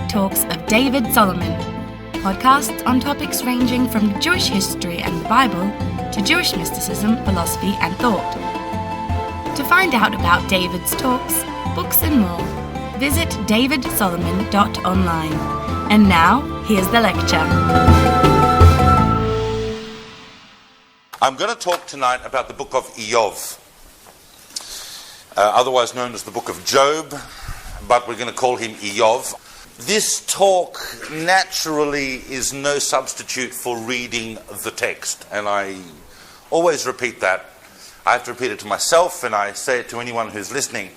Talks of David Solomon, podcasts on topics ranging from Jewish history and the Bible to Jewish mysticism, philosophy and thought. To find out about David's talks, books and more, visit davidsolomon.online. And now, here's the lecture. I'm going to talk tonight about the book of Iyov, otherwise known as the book of Job, but we're going to call him Iyov. This talk naturally is no substitute for reading the text, and I always repeat that. I have to repeat it to myself, and I say it to anyone who's listening.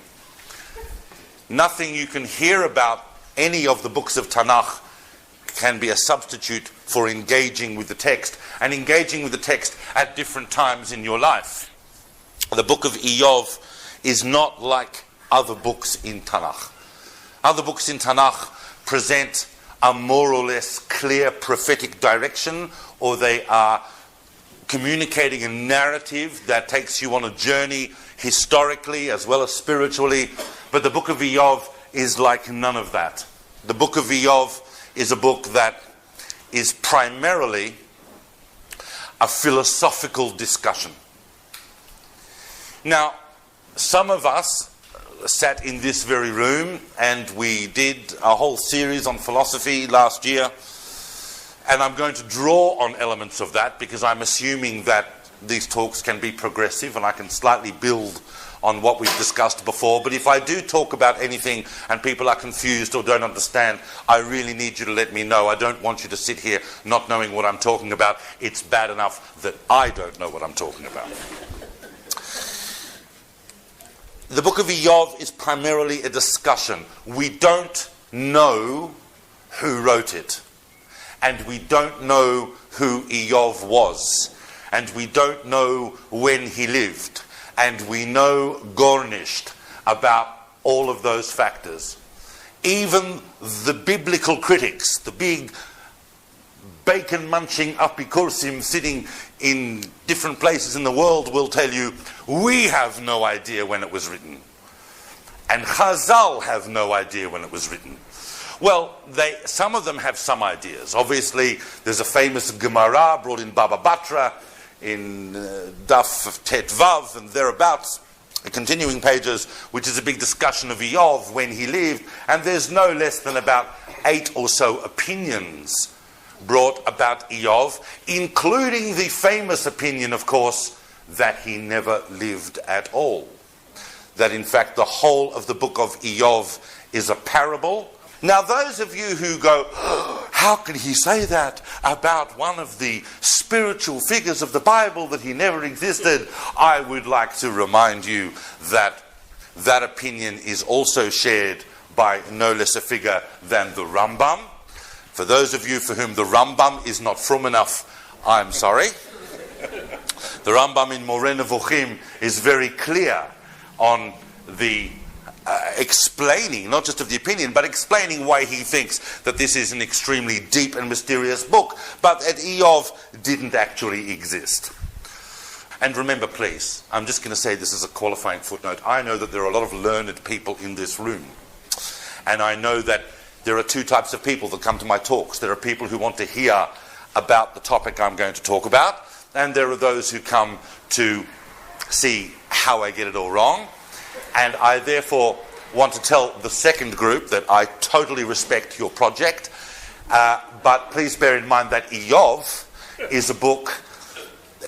Nothing you can hear about any of the books of Tanakh can be a substitute for engaging with the text, and engaging with the text at different times in your life. The book of Iyov is not like other books in Tanakh. Other books in Tanakh present a more or less clear prophetic direction, or they are communicating a narrative that takes you on a journey historically as well as spiritually. But the book of Iyov is like none of that. The book of Iyov is a book that is primarily a philosophical discussion. Now, some of us sat in this very room and we did a whole series on philosophy last year, and I'm going to draw on elements of that because I'm assuming that these talks can be progressive and I can slightly build on what we've discussed before. But if I do talk about anything and people are confused or don't understand, I really need you to let me know. I don't want you to sit here not knowing what I'm talking about. It's bad enough that I don't know what I'm talking about. The book of Iyov is primarily a discussion. We don't know who wrote it, and we don't know who Iyov was, and we don't know when he lived, and we know gornished about all of those factors. Even the biblical critics, the big bacon-munching apikursim sitting in different places in the world will tell you, we have no idea when it was written. And Chazal have no idea when it was written. Well, some of them have some ideas. Obviously, there's a famous Gemara brought in Baba Batra in Daf Tet Vav and thereabouts, the continuing pages, which is a big discussion of Iyov when he lived. And there's no less than about 8 or so opinions brought about Iyov, including the famous opinion, of course, that he never lived at all. That in fact the whole of the book of Iyov is a parable. Now those of you who go, how can he say that about one of the spiritual figures of the Bible, that he never existed? I would like to remind you that that opinion is also shared by no less a figure than the Rambam. For those of you for whom the Rambam is not from enough, I'm sorry. The Rambam in Moreh Nevuchim is very clear on the explaining, not just of the opinion, but explaining why he thinks that this is an extremely deep and mysterious book, but that Iyov didn't actually exist. And remember, please, I'm just going to say this as a qualifying footnote. I know that there are a lot of learned people in this room, and I know that there are 2 types of people that come to my talks. There are people who want to hear about the topic I'm going to talk about, and there are those who come to see how I get it all wrong. And I therefore want to tell the second group that I totally respect your project, but please bear in mind that Iyov is a book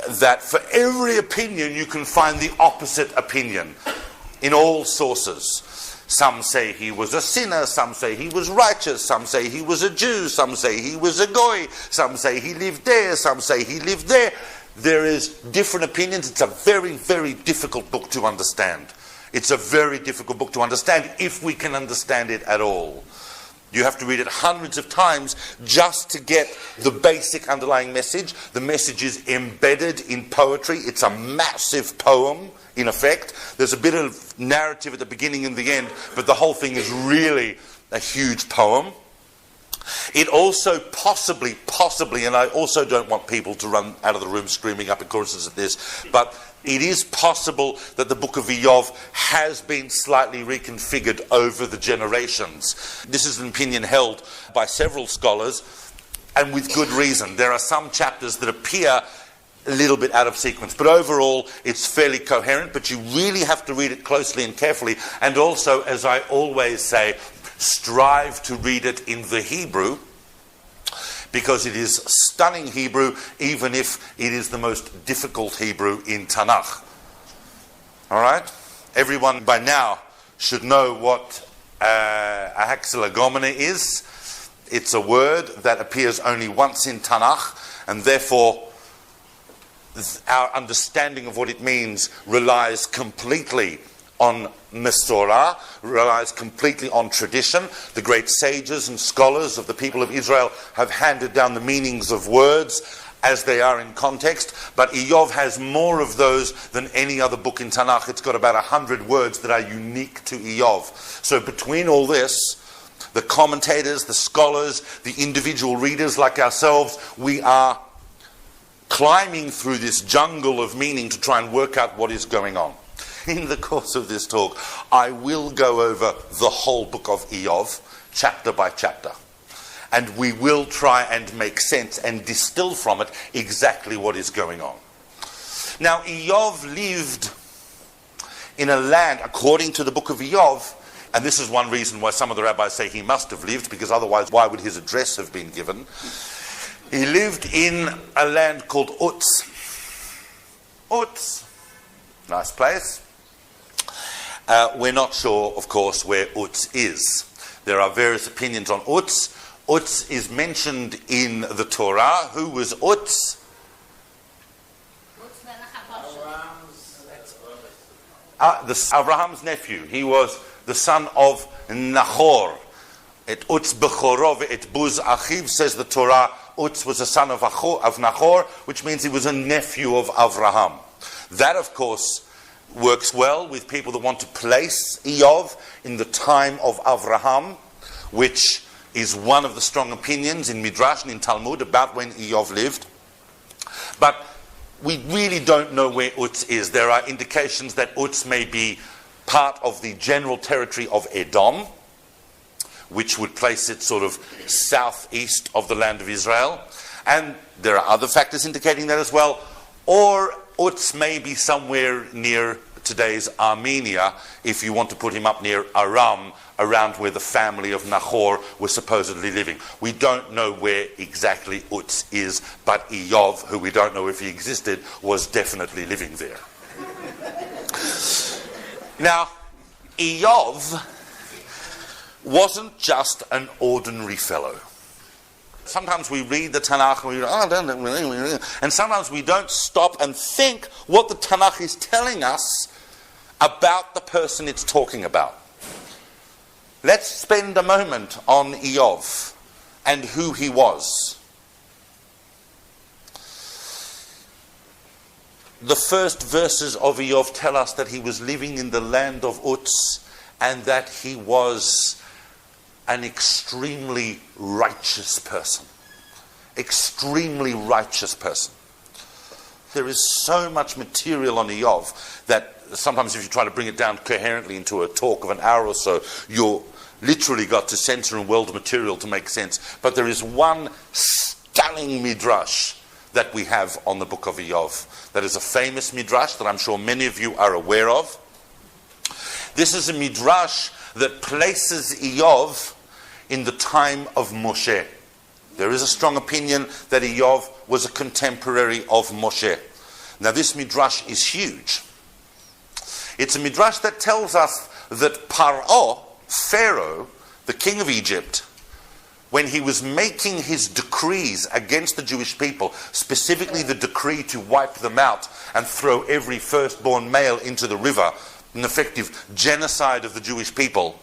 that for every opinion you can find the opposite opinion in all sources. Some say he was a sinner, some say he was righteous, some say he was a Jew, some say he was a goy, some say he lived there, some say he lived there. There is different opinions. It's a very, very difficult book to understand. It's a very difficult book to understand if we can understand it at all. You have to read it hundreds of times just to get the basic underlying message. The message is embedded in poetry. It's a massive poem, in effect. There's a bit of narrative at the beginning and the end, but the whole thing is really a huge poem. It also possibly, and I also don't want people to run out of the room screaming up in choruses at this, but it is possible that the book of Iyov has been slightly reconfigured over the generations. This is an opinion held by several scholars, and with good reason. There are some chapters that appear a little bit out of sequence, but overall it's fairly coherent, but you really have to read it closely and carefully, and also, as I always say, strive to read it in the Hebrew, because it is stunning Hebrew, even if it is the most difficult Hebrew in Tanakh. All right? Everyone by now should know what a hexalagomena is. It's a word that appears only once in Tanakh, and therefore our understanding of what it means relies completely on Mesorah, relies completely on tradition. The great sages and scholars of the people of Israel have handed down the meanings of words as they are in context, but Iyov has more of those than any other book in Tanakh. It's got about 100 words that are unique to Iyov. So between all this, the commentators, the scholars, the individual readers like ourselves, we are climbing through this jungle of meaning to try and work out what is going on. In the course of this talk, I will go over the whole book of Iyov, chapter by chapter. And we will try and make sense and distill from it exactly what is going on. Now, Iyov lived in a land, according to the book of Iyov, and this is one reason why some of the rabbis say he must have lived, because otherwise why would his address have been given? He lived in a land called Uz. Uz. Nice place. We're not sure, of course, where Uz is. There are various opinions on Uz. Uz is mentioned in the Torah. Who was Uz? Abraham's nephew. He was the son of Nahor. Et Uz bechorov et buz achiv, says the Torah. Uz was a son of Nahor, which means he was a nephew of Abraham. That, of course, works well with people that want to place Iyov in the time of Avraham, which is one of the strong opinions in Midrash and in Talmud about when Iyov lived. But we really don't know where Uz is. There are indications that Uz may be part of the general territory of Edom, which would place it sort of southeast of the land of Israel. And there are other factors indicating that as well. Or Uz may be somewhere near today's Armenia, if you want to put him up near Aram, around where the family of Nahor was supposedly living. We don't know where exactly Uz is, but Iyov, who we don't know if he existed, was definitely living there. Now, Iyov wasn't just an ordinary fellow. Sometimes we read the Tanakh and we and sometimes we don't stop and think what the Tanakh is telling us about the person it's talking about. Let's spend a moment on Iyov and who he was. The first verses of Iyov tell us that he was living in the land of Uz and that he was an extremely righteous person. Extremely righteous person. There is so much material on Iyov that sometimes if you try to bring it down coherently into a talk of an hour or so, you're literally got to censor and weld material to make sense. But there is one stunning midrash that we have on the book of Iyov. That is a famous midrash that I'm sure many of you are aware of. This is a midrash that places Iyov in the time of Moshe. There is a strong opinion that Iyov was a contemporary of Moshe. Now this midrash is huge. It's a midrash that tells us that Paro, Pharaoh, the king of Egypt, when he was making his decrees against the Jewish people, specifically the decree to wipe them out and throw every firstborn male into the river, an effective genocide of the Jewish people,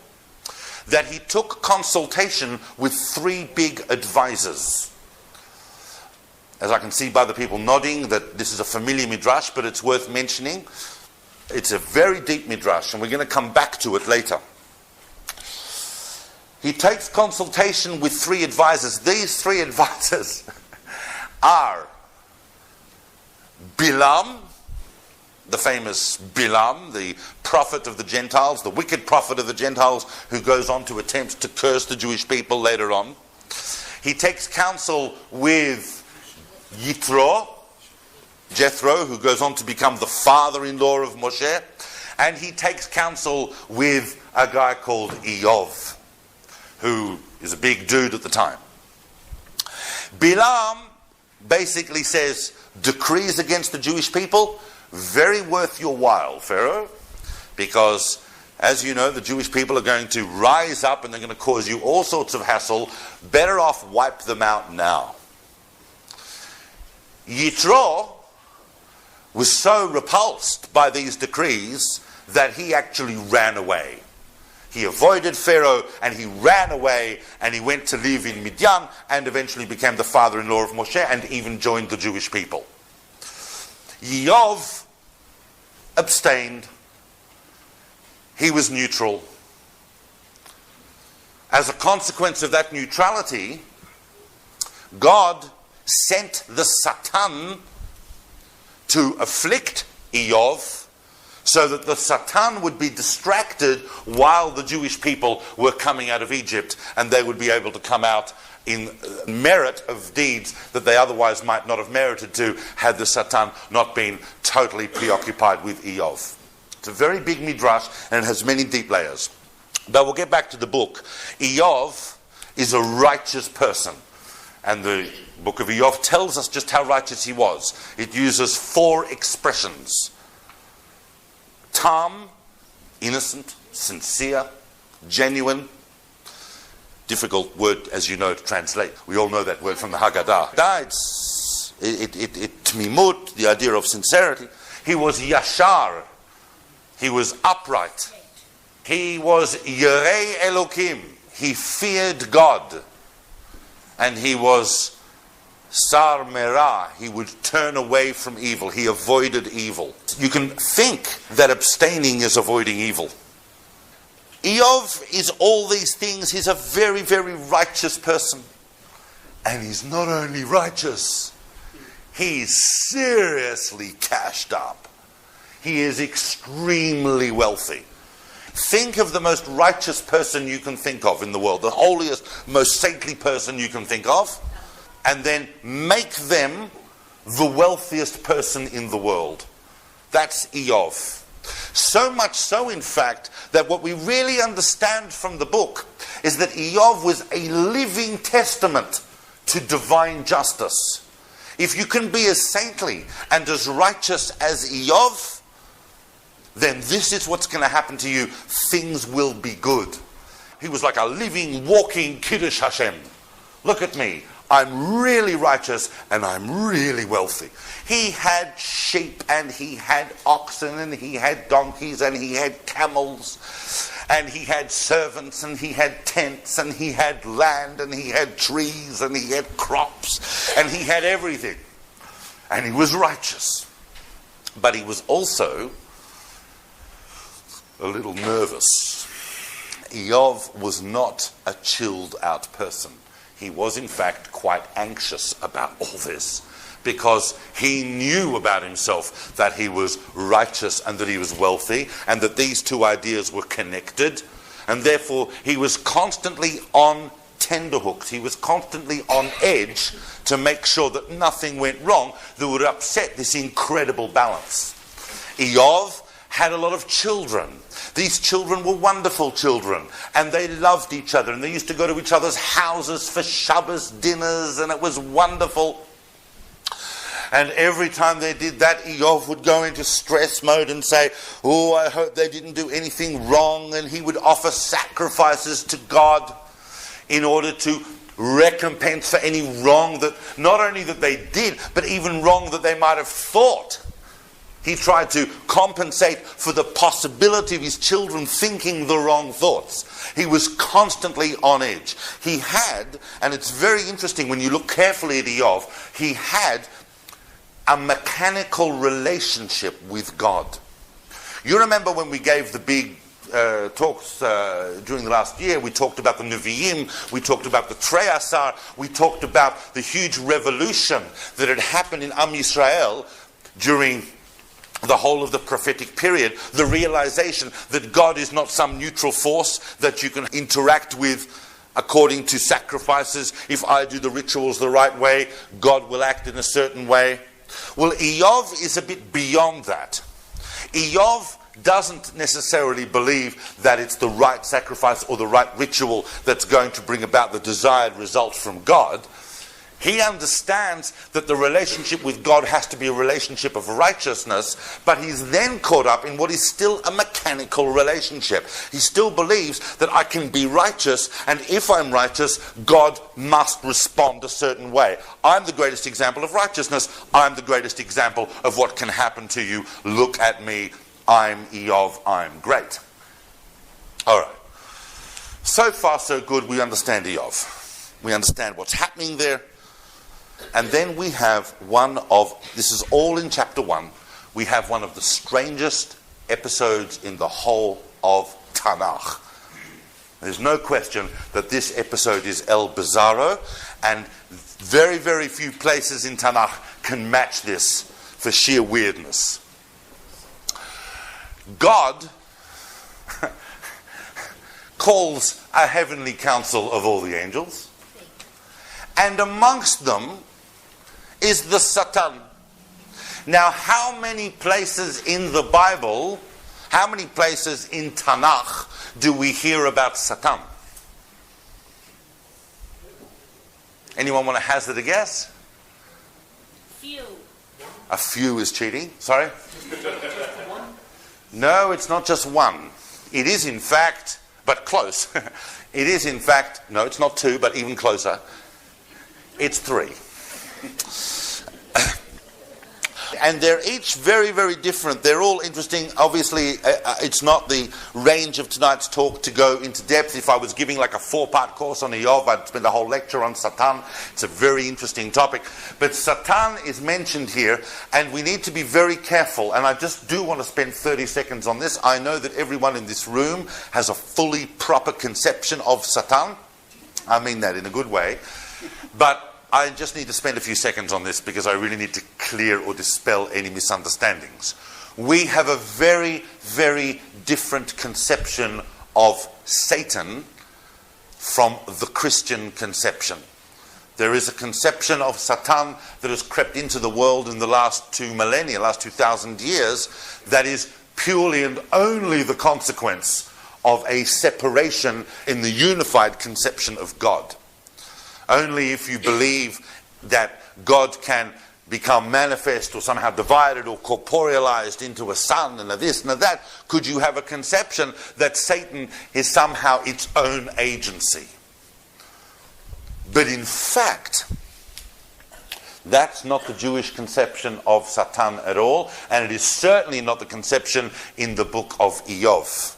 that he took consultation with three big advisors. As I can see by the people nodding that this is a familiar midrash, but it's worth mentioning. It's a very deep midrash, and we're going to come back to it later. he takes consultation with 3 advisors. These 3 advisors are Bilam, the famous Bilam, the prophet of the Gentiles, the wicked prophet of the Gentiles, who goes on to attempt to curse the Jewish people later on. He takes counsel with Jethro, who goes on to become the father-in-law of Moshe, and he takes counsel with a guy called Iyov, who is a big dude at the time. Bilam basically says, decrees against the Jewish people, very worth your while, Pharaoh, because, as you know, the Jewish people are going to rise up and they're going to cause you all sorts of hassle. Better off wipe them out now. Yitro was so repulsed by these decrees that he actually ran away. He avoided Pharaoh and he ran away, and he went to live in Midian and eventually became the father-in-law of Moshe and even joined the Jewish people. Iyov abstained. He was neutral. As a consequence of that neutrality, God sent the Satan to afflict Iyov, so that the Satan would be distracted while the Jewish people were coming out of Egypt, and they would be able to come out in merit of deeds that they otherwise might not have merited to, had the Satan not been totally preoccupied with Iyov. It's a very big midrash, and it has many deep layers. But we'll get back to the book. Iyov is a righteous person, and the book of Iyov tells us just how righteous he was. It uses 4 expressions: tam, innocent, sincere, genuine. Difficult word, as you know, to translate. We all know that word from the Haggadah. It's tmimut, the idea of sincerity. He was yashar. He was upright. He was Yirei Elokim. He feared God. And he was Sar Merah. He would turn away from evil. He avoided evil. You can think that abstaining is avoiding evil. Iyov is all these things. He's a very, very righteous person. And he's not only righteous, he's seriously cashed up. He is extremely wealthy. Think of the most righteous person you can think of in the world, the holiest, most saintly person you can think of, and then make them the wealthiest person in the world. That's Iyov. So much so, in fact, that what we really understand from the book is that Iyov was a living testament to divine justice. If you can be as saintly and as righteous as Iyov, then this is what's going to happen to you. Things will be good. He was like a living, walking Kiddush Hashem. Look at me. I'm really righteous and I'm really wealthy. He had sheep and he had oxen and he had donkeys and he had camels and he had servants and he had tents and he had land and he had trees and he had crops and he had everything. And he was righteous. But he was also a little nervous. Iyov was not a chilled out person. He was in fact quite anxious about all this, because he knew about himself that he was righteous and that he was wealthy, and that these two ideas were connected, and therefore he was constantly on tenterhooks. He was constantly on edge to make sure that nothing went wrong that would upset this incredible balance. Iyov had a lot of children. These children were wonderful children, and they loved each other, and they used to go to each other's houses for Shabbos dinners, and it was wonderful. And every time they did that, Iyov would go into stress mode and say, oh, I hope they didn't do anything wrong, and he would offer sacrifices to God in order to recompense for any wrong that, not only that they did, but even wrong that they might have thought. He tried to compensate for the possibility of his children thinking the wrong thoughts. He was constantly on edge. He had, and it's very interesting when you look carefully at Iyov, he had a mechanical relationship with God. You remember when we gave the big talks during the last year, we talked about the Nevi'im, we talked about the Treyasar, we talked about the huge revolution that had happened in Am Yisrael during the whole of the prophetic period, the realization that God is not some neutral force that you can interact with according to sacrifices. If I do the rituals the right way, God will act in a certain way. Well, Iyov is a bit beyond that. Iyov doesn't necessarily believe that it's the right sacrifice or the right ritual that's going to bring about the desired result from God. He understands that the relationship with God has to be a relationship of righteousness, but he's then caught up in what is still a mechanical relationship. He still believes that I can be righteous, and if I'm righteous, God must respond a certain way. I'm the greatest example of righteousness. I'm the greatest example of what can happen to you. Look at me. I'm Iyov. I'm great. All right. So far, so good. We understand Iyov. We understand what's happening there. And then we have this is all in chapter 1, we have one of the strangest episodes in the whole of Tanakh. There's no question that this episode is El Bizarro, and very, very few places in Tanakh can match this for sheer weirdness. God calls a heavenly council of all the angels, and amongst them is the Satan. Now, how many places in the Bible, how many places in Tanakh do we hear about Satan? Anyone want to hazard a guess? Few. A few is cheating. Sorry? No, it's not just one. It is in fact, but close. It is in fact, no, it's not 2, but even closer. It's 3. And they're each very, very different. They're all interesting. Obviously, it's not the range of tonight's talk to go into depth. If I was giving like a 4-part course on Iyov, I'd spend a whole lecture on Satan. It's a very interesting topic. But Satan is mentioned here, and we need to be very careful. And I just do want to spend 30 seconds on this. I know that everyone in this room has a fully proper conception of Satan. I mean that in a good way. But I just need to spend a few seconds on this because I really need to clear or dispel any misunderstandings. We have a very, very different conception of Satan from the Christian conception. There is a conception of Satan that has crept into the world in the last 2 millennia, last 2,000 years, that is purely and only the consequence of a separation in the unified conception of God. Only if you believe that God can become manifest or somehow divided or corporealized into a son and a this and a that, could you have a conception that Satan is somehow its own agency. But in fact, that's not the Jewish conception of Satan at all, and it is certainly not the conception in the book of Iyov.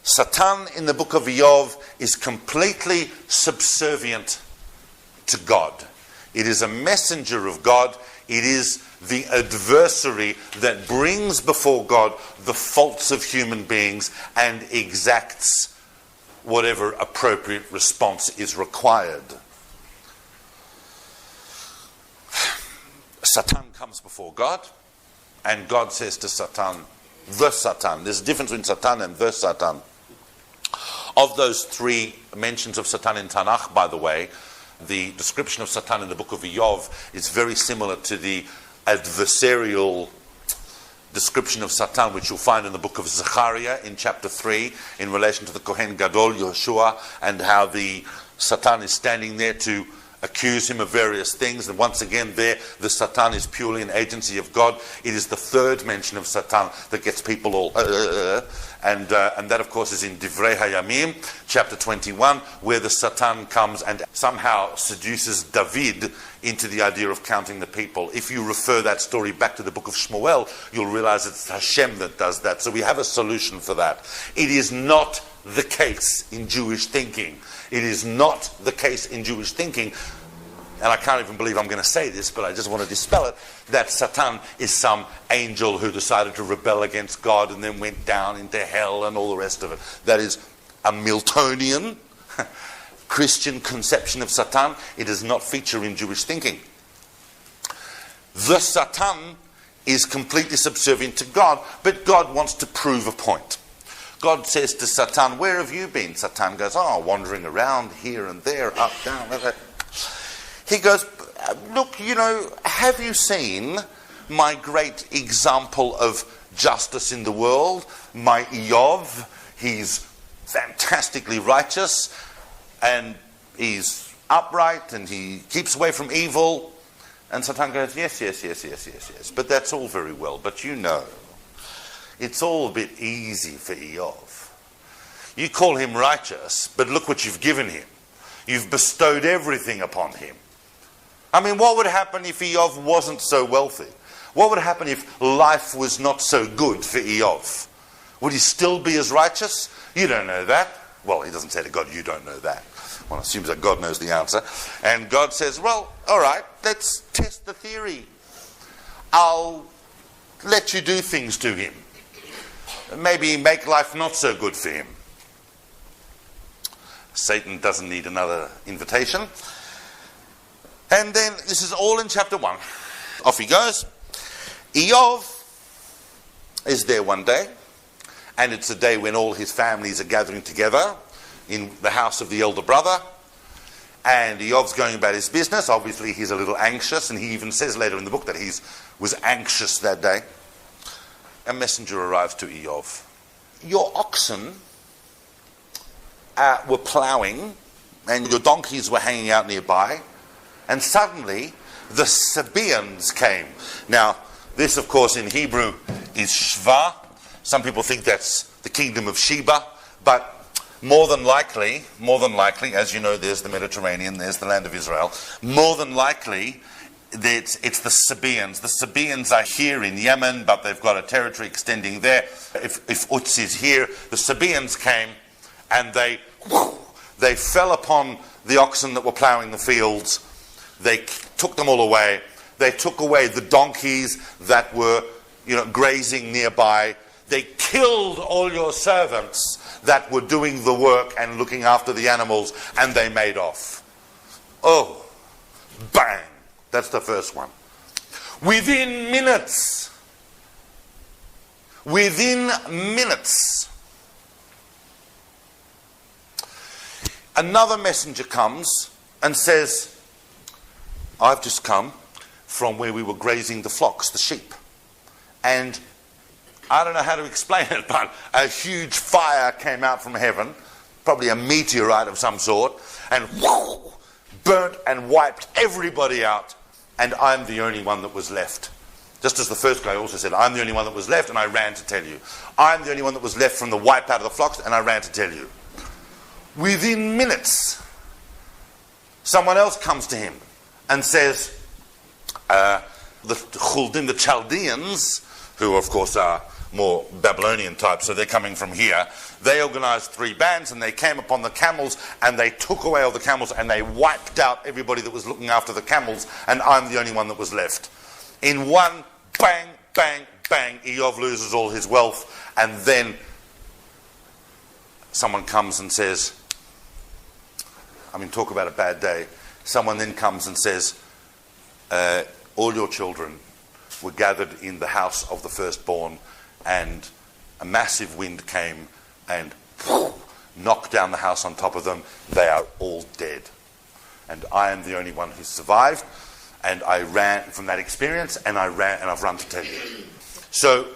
Satan in the book of Iyov is completely subservient to God. It is a messenger of God. It is the adversary that brings before God the faults of human beings and exacts whatever appropriate response is required. Satan comes before God, and God says to Satan, the Satan. There's a difference between Satan and the Satan. Of those 3 mentions of Satan in Tanakh, by the way, the description of Satan in the book of Iyov is very similar to the adversarial description of Satan, which you'll find in the book of Zechariah in chapter 3, in relation to the Kohen Gadol, Yehoshua, and how the Satan is standing there to accuse him of various things. And once again there, the Satan is purely an agency of God. It is the 3rd mention of Satan that gets people all and that of course is in Divrei Hayamim chapter 21, where the Satan comes and somehow seduces David into the idea of counting the people. If you refer that story back to the book of Shmuel, you'll realize it's Hashem that does that. So we have a solution for that. It is not the case in Jewish thinking. It is not the case in Jewish thinking. and I can't even believe I'm going to say this, but I just want to dispel it, that Satan is some angel who decided to rebel against God and then went down into hell and all the rest of it. That is a Miltonian Christian conception of Satan. It does not feature in Jewish thinking. The Satan is completely subservient to God, but God wants to prove a point. God says to Satan, "Where have you been?" Satan goes, "Wandering around here and there, up, down." He goes, "Look, have you seen my great example of justice in the world? My Iyov, he's fantastically righteous, and he's upright, and he keeps away from evil." And Satan goes, yes. But that's all very well. But it's all a bit easy for Iyov. You call him righteous, but look what you've given him. You've bestowed everything upon him. I mean, what would happen if Iyov wasn't so wealthy? What would happen if life was not so good for Iyov? Would he still be as righteous? You don't know that. Well, he doesn't say to God, "You don't know that." One assumes that God knows the answer. And God says, "Well, all right, let's test the theory. I'll let you do things to him. Maybe make life not so good for him." Satan doesn't need another invitation. And then, this is all in chapter 1. Off he goes. Iyov is there one day, and it's a day when all his families are gathering together in the house of the elder brother, and Iyov's going about his business. Obviously he's a little anxious, and he even says later in the book that he was anxious that day. A messenger arrives to Iyov. "Your oxen were ploughing, and your donkeys were hanging out nearby, and suddenly the Sabaeans came." Now, this of course in Hebrew is Shva. Some people think that's the kingdom of Sheba, but more than likely, as you know, there's the Mediterranean, there's the land of Israel. More than likely, it's the Sabaeans. The Sabaeans are here in Yemen, but they've got a territory extending there. If Uz is here, the Sabaeans came, and they fell upon the oxen that were ploughing the fields. They took them all away. They took away the donkeys that were, grazing nearby. They killed all your servants that were doing the work and looking after the animals, and they made off. Oh, bang! That's the first one. Within minutes, another messenger comes and says, "I've just come from where we were grazing the flocks, the sheep. And I don't know how to explain it, but a huge fire came out from heaven, probably a meteorite of some sort, and burnt and wiped everybody out, and I'm the only one that was left." Just as the first guy also said, "I'm the only one that was left, and I ran to tell you. I'm the only one that was left from the wipe out of the flocks, and I ran to tell you." Within minutes, someone else comes to him and says, the Chuldim, the Chaldeans, who of course are more Babylonian types, so they're coming from here, they organized 3 bands, and they came upon the camels, and they took away all the camels, and they wiped out everybody that was looking after the camels, and I'm the only one that was left. In one bang, bang, bang, Iyov loses all his wealth, and then someone comes and says, talk about a bad day. Someone then comes and says, "All your children were gathered in the house of the firstborn, and a massive wind came and knocked down the house on top of them. They are all dead. And I am the only one who survived, and I ran from that experience, and I've run to tell you." So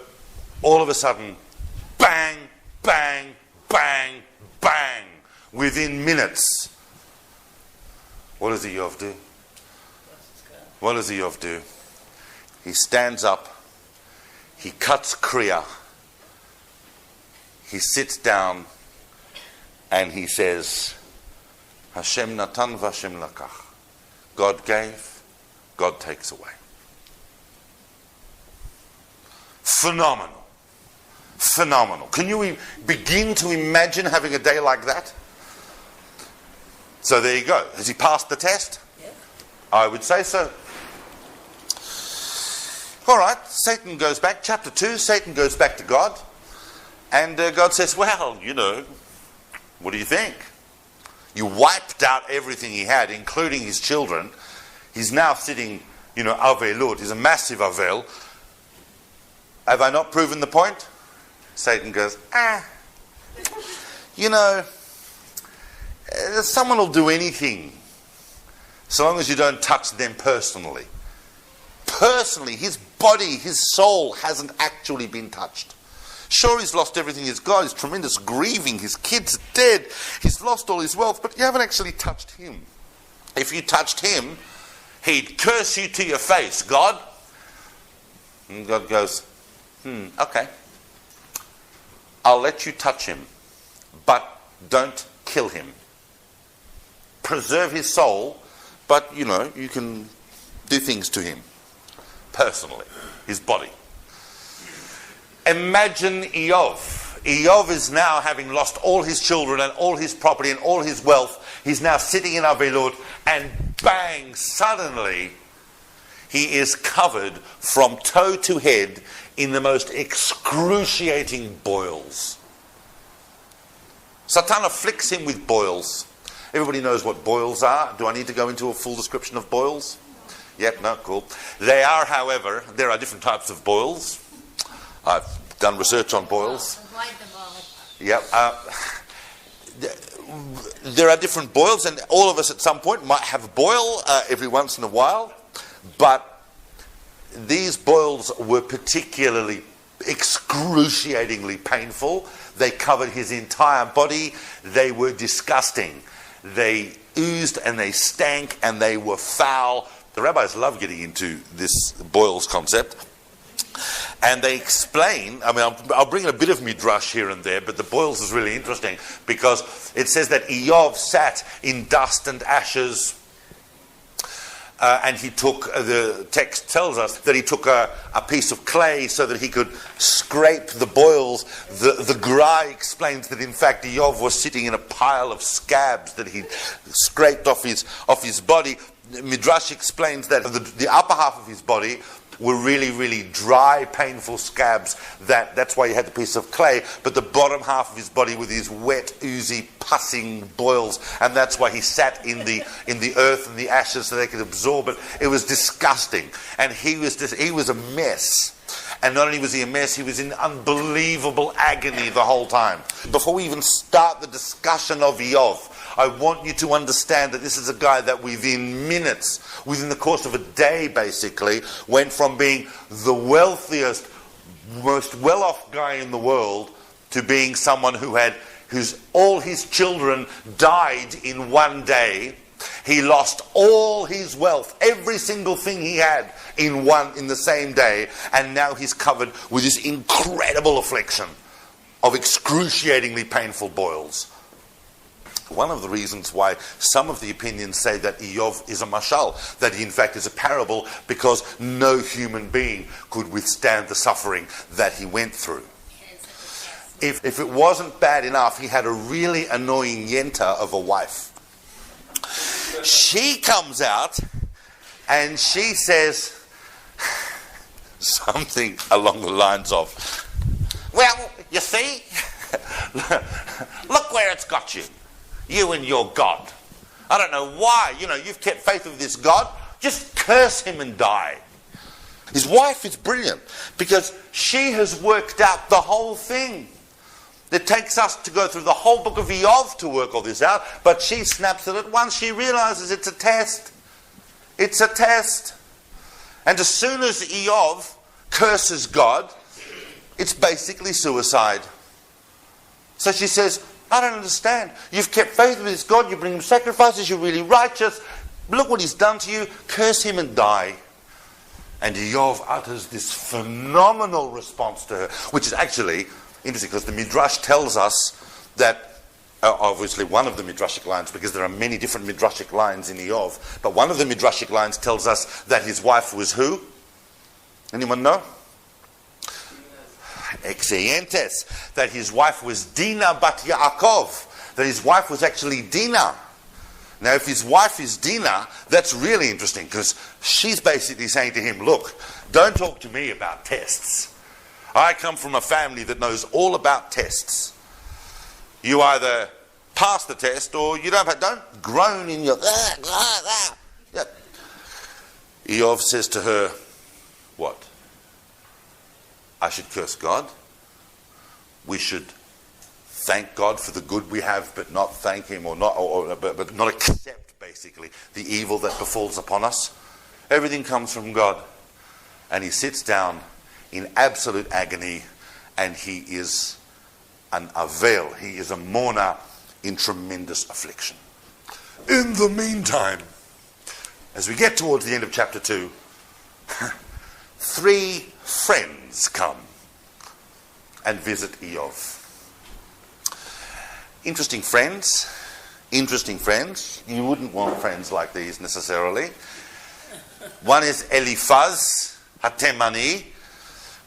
all of a sudden, bang, bang, bang, bang, within minutes. What does Iyov do? What does Iyov do? He stands up, he cuts kriya, he sits down, and he says, "Hashem natan v'Hashem lakach." God gave, God takes away. Phenomenal. Phenomenal. Can you begin to imagine having a day like that? So there you go. Has he passed the test? Yes. I would say so. All right, Satan goes back. Chapter 2, Satan goes back to God. And God says, well, what do you think? You wiped out everything he had, including his children. He's now sitting, avelud. He's a massive avel. Have I not proven the point? Satan goes, someone will do anything so long as you don't touch them personally. Personally, his body, his soul hasn't actually been touched. Sure, he's lost everything he's got. He's tremendous grieving. His kid's dead. He's lost all his wealth, but you haven't actually touched him. If you touched him, he'd curse you to your face, God. And God goes, okay. I'll let you touch him, but don't kill him. Preserve his soul, but, you can do things to him. Personally, his body. Imagine Iyov. Iyov is now, having lost all his children and all his property and all his wealth, he's now sitting in Avelot, and bang, suddenly he is covered from toe to head in the most excruciating boils. Satan afflicts him with boils. Everybody knows what boils are. Do I need to go into a full description of boils? Yep, no, cool. There are different types of boils. I've done research on boils. Yep. There are different boils, and all of us at some point might have a boil every once in a while, but these boils were particularly excruciatingly painful. They covered his entire body. They were disgusting. They oozed and they stank and they were foul. The rabbis love getting into this boils concept. And they explain, I'll bring in a bit of midrash here and there, but the boils is really interesting because it says that Iyov sat in dust and ashes, and he took, the text tells us that he took a piece of clay so that he could scrape the boils. The Gra explains that in fact Iyov was sitting in a pile of scabs that he scraped off his body. Midrash explains that the upper half of his body were really, really dry, painful scabs. That's why he had the piece of clay. But the bottom half of his body were these wet, oozy, pussing boils, and that's why he sat in the earth and the ashes so they could absorb it. It was disgusting, and he was a mess. And not only was he a mess, he was in unbelievable agony the whole time. Before we even start the discussion of Iyov, I want you to understand that this is a guy that within minutes, within the course of a day basically, went from being the wealthiest, most well-off guy in the world to being someone whose all his children died in one day. He lost all his wealth, every single thing he had in the same day, and now he's covered with this incredible affliction of excruciatingly painful boils. One of the reasons why some of the opinions say that Iyov is a mashal, that he in fact is a parable, because no human being could withstand the suffering that he went through. If it wasn't bad enough, he had a really annoying yenta of a wife. She comes out and she says something along the lines of, well, you see, look where it's got you. You and your God. I don't know why. You've kept faith with this God. Just curse him and die. His wife is brilliant because she has worked out the whole thing. It takes us to go through the whole book of Iyov to work all this out, but she snaps it at once. She realizes it's a test. It's a test. And as soon as Iyov curses God, it's basically suicide. So she says, I don't understand. You've kept faith with this God. You bring him sacrifices. You're really righteous. Look what he's done to you. Curse him and die. And Iyov utters this phenomenal response to her, which is actually interesting because the Midrash tells us that, obviously one of the Midrashic lines, because there are many different Midrashic lines in Iyov, but one of the Midrashic lines tells us that his wife was who? Anyone know? Excelentes, that his wife was Dina bat Yaakov, that his wife was actually Dina. Now, if his wife is Dinah, that's really interesting, because she's basically saying to him, look, don't talk to me about tests. I come from a family that knows all about tests. You either pass the test or you don't groan in your... Yeah. Iyov says to her, what? I should curse God? We should thank God for the good we have, but not thank him, but not accept, basically, the evil that befalls upon us. Everything comes from God. And he sits down in absolute agony, and he is an avail. He is a mourner in tremendous affliction. In the meantime, as we get towards the end of chapter 2, 3 friends come and visit Iyov. Interesting friends. You wouldn't want friends like these necessarily. One is Eliphaz Hatemani,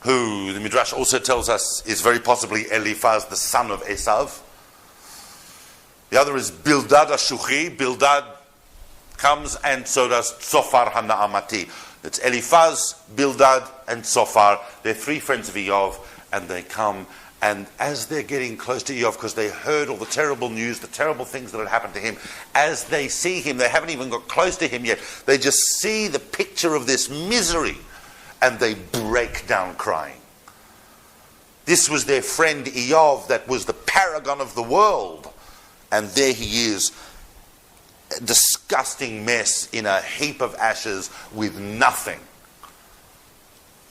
who the Midrash also tells us is very possibly Eliphaz, the son of Esav. The other is Bildad Ashuchi. Bildad comes, and so does Tzofar Hanaamati. It's Eliphaz, Bildad, and Tzofar. They're 3 friends of Iyov, and they come. And as they're getting close to Iyov, because they heard all the terrible news, the terrible things that had happened to him, as they see him, they haven't even got close to him yet, they just see the picture of this misery, and they break down crying. This was their friend Iyov, that was the paragon of the world. And there he is, a disgusting mess in a heap of ashes with nothing,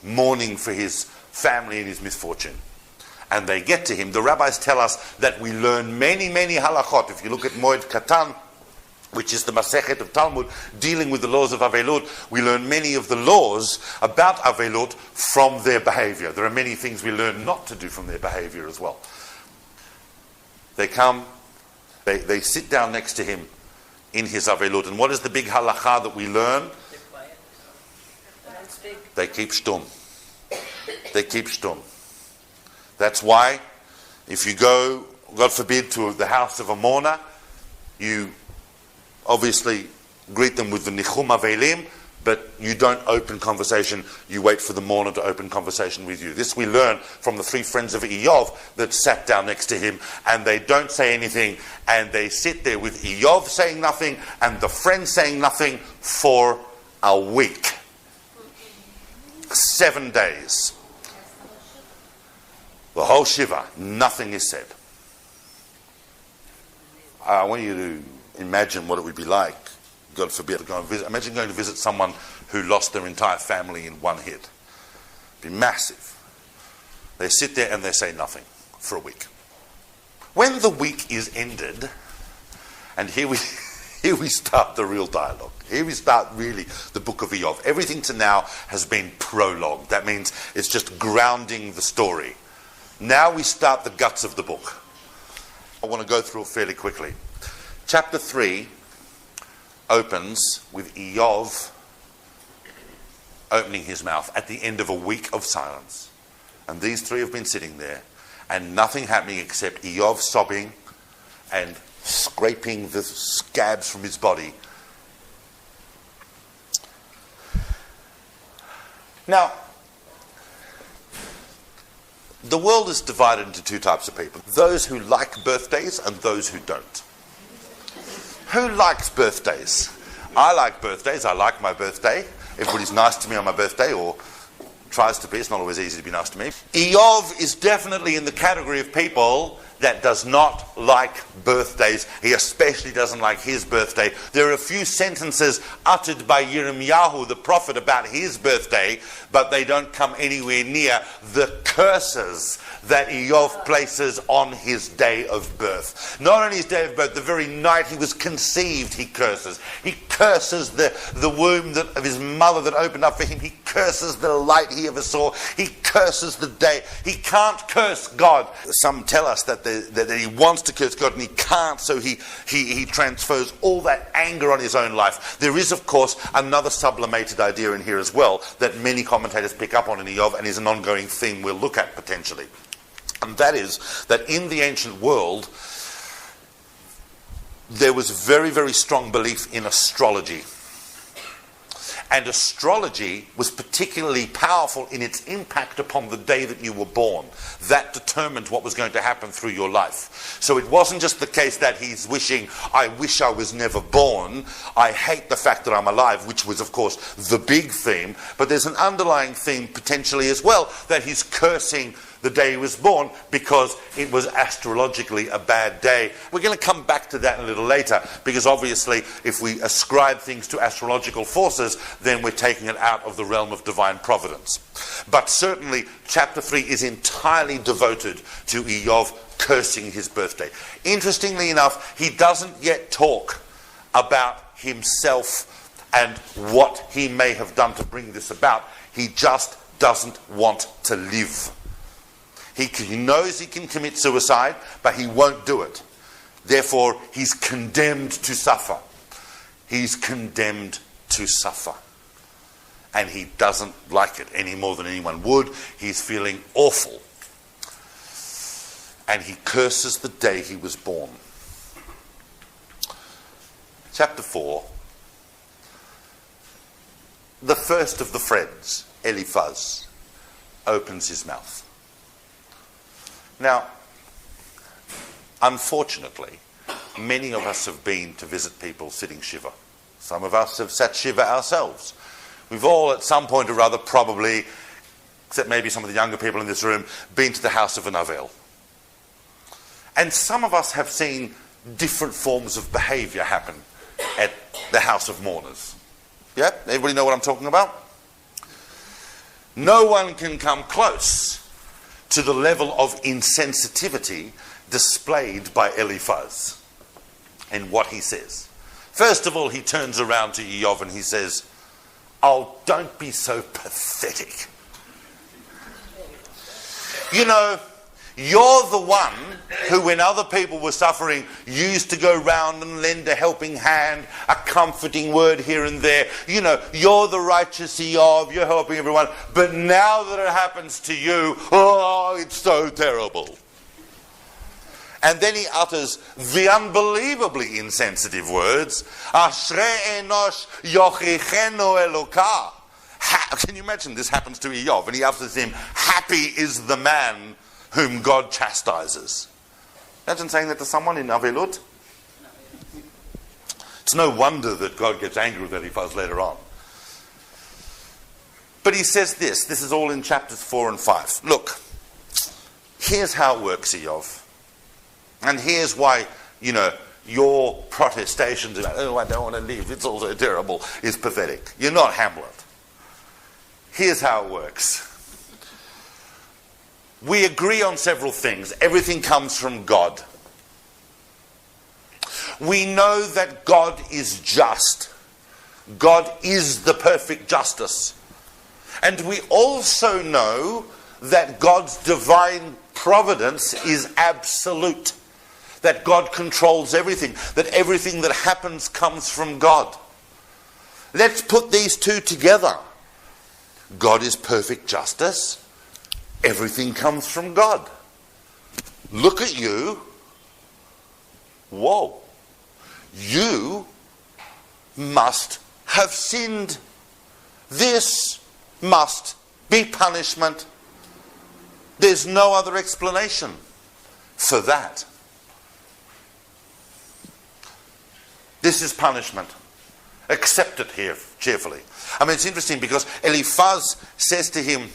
mourning for his family and his misfortune. And they get to him. The rabbis tell us that we learn many, many halachot. If you look at Moed Katan, which is the Masechet of Talmud, dealing with the laws of Avelut, we learn many of the laws about Avelut from their behavior. There are many things we learn not to do from their behavior as well. They come, they sit down next to him in his Avelut. And what is the big halacha that we learn? They're quiet. They don't speak. They keep shtum. They keep shtum. That's why, if you go, God forbid, to the house of a mourner, you obviously greet them with the Nichum Avelim, but you don't open conversation. You wait for the mourner to open conversation with you. This we learn from the 3 friends of Iyov that sat down next to him, and they don't say anything, and they sit there with Iyov saying nothing, and the friend saying nothing for a week. 7 days. The whole Shiva, nothing is said. I want you to imagine what it would be like, God forbid, to go and visit. Imagine going to visit someone who lost their entire family in one hit. It'd be massive. They sit there and they say nothing for a week. When the week is ended, and here we start the real dialogue. Here we start really the book of Iyov. Everything to now has been prologue. That means it's just grounding the story. Now we start the guts of the book. I want to go through it fairly quickly. Chapter 3 opens with Iyov opening his mouth at the end of a week of silence. And these 3 have been sitting there, and nothing happening except Iyov sobbing and scraping the scabs from his body. Now, the world is divided into 2 types of people. Those who like birthdays and those who don't. Who likes birthdays? I like birthdays. I like my birthday. Everybody's nice to me on my birthday, or tries to be. It's not always easy to be nice to me. Iyov is definitely in the category of people that does not like birthdays. He especially doesn't like his birthday. There are a few sentences uttered by Yirmiyahu, the prophet, about his birthday, but they don't come anywhere near the curses that Iyov places on his day of birth. Not only his day of birth, the very night he was conceived, he curses. He curses the womb of his mother that opened up for him. He curses the light he ever saw. He curses the day. He can't curse God. Some tell us that he wants to curse God and he can't, so he transfers all that anger on his own life. There is, of course, another sublimated idea in here as well that many commentators pick up on in Iyov, and is an ongoing theme we'll look at potentially. And that is that in the ancient world, there was very, very strong belief in astrology. And astrology was particularly powerful in its impact upon the day that you were born. That determined what was going to happen through your life. So it wasn't just the case that he's wishing, I wish I was never born, I hate the fact that I'm alive, which was, of course, the big theme. But there's an underlying theme potentially as well, that he's cursing the day he was born because it was astrologically a bad day. We're going to come back to that a little later, because obviously if we ascribe things to astrological forces, then we're taking it out of the realm of divine providence. But certainly chapter 3 is entirely devoted to Iyov cursing his birthday. Interestingly enough, he doesn't yet talk about himself and what he may have done to bring this about. He just doesn't want to live. He knows he can commit suicide, but he won't do it. Therefore, he's condemned to suffer. He's condemned to suffer. And he doesn't like it any more than anyone would. He's feeling awful. And he curses the day he was born. Chapter 4. The first of the friends, Eliphaz, opens his mouth. Now, unfortunately, many of us have been to visit people sitting Shiva. Some of us have sat Shiva ourselves. We've all at some point or other probably, except maybe some of the younger people in this room, been to the house of an unravel. And some of us have seen different forms of behavior happen at the house of mourners. Yeah? Everybody know what I'm talking about? No one can come close to the level of insensitivity displayed by Eliphaz in what he says. First of all, he turns around to Iyov and he says, "Oh, don't be so pathetic. You know, you're the one who, when other people were suffering, used to go round and lend a helping hand, a comforting word here and there. You know, you're the righteous Iyov, you're helping everyone. But now that it happens to you, oh, it's so terrible." And then he utters the unbelievably insensitive words, "Ashrei enosh yochichenu Elokah." Can you imagine this happens to Iyov? And he utters him, "Happy is the man whom God chastises." Imagine saying that to someone in Avelut. It's no wonder that God gets angry with Eliphaz later on. But he says this is all in chapters 4 and 5. Look, here's how it works, Iyov. And here's why, you know, your protestations about, oh, I don't want to live, it's all so terrible, is pathetic. You're not Hamlet. Here's how it works. We agree on several things. Everything comes from God. We know that God is just. God is the perfect justice. And we also know that God's divine providence is absolute. That God controls everything. That everything that happens comes from God. Let's put these two together. God is perfect justice. Everything comes from God. Look at you. Whoa. You must have sinned. This must be punishment. There's no other explanation for that. This is punishment. Accept it here cheerfully. I mean, it's interesting because Eliphaz says to him,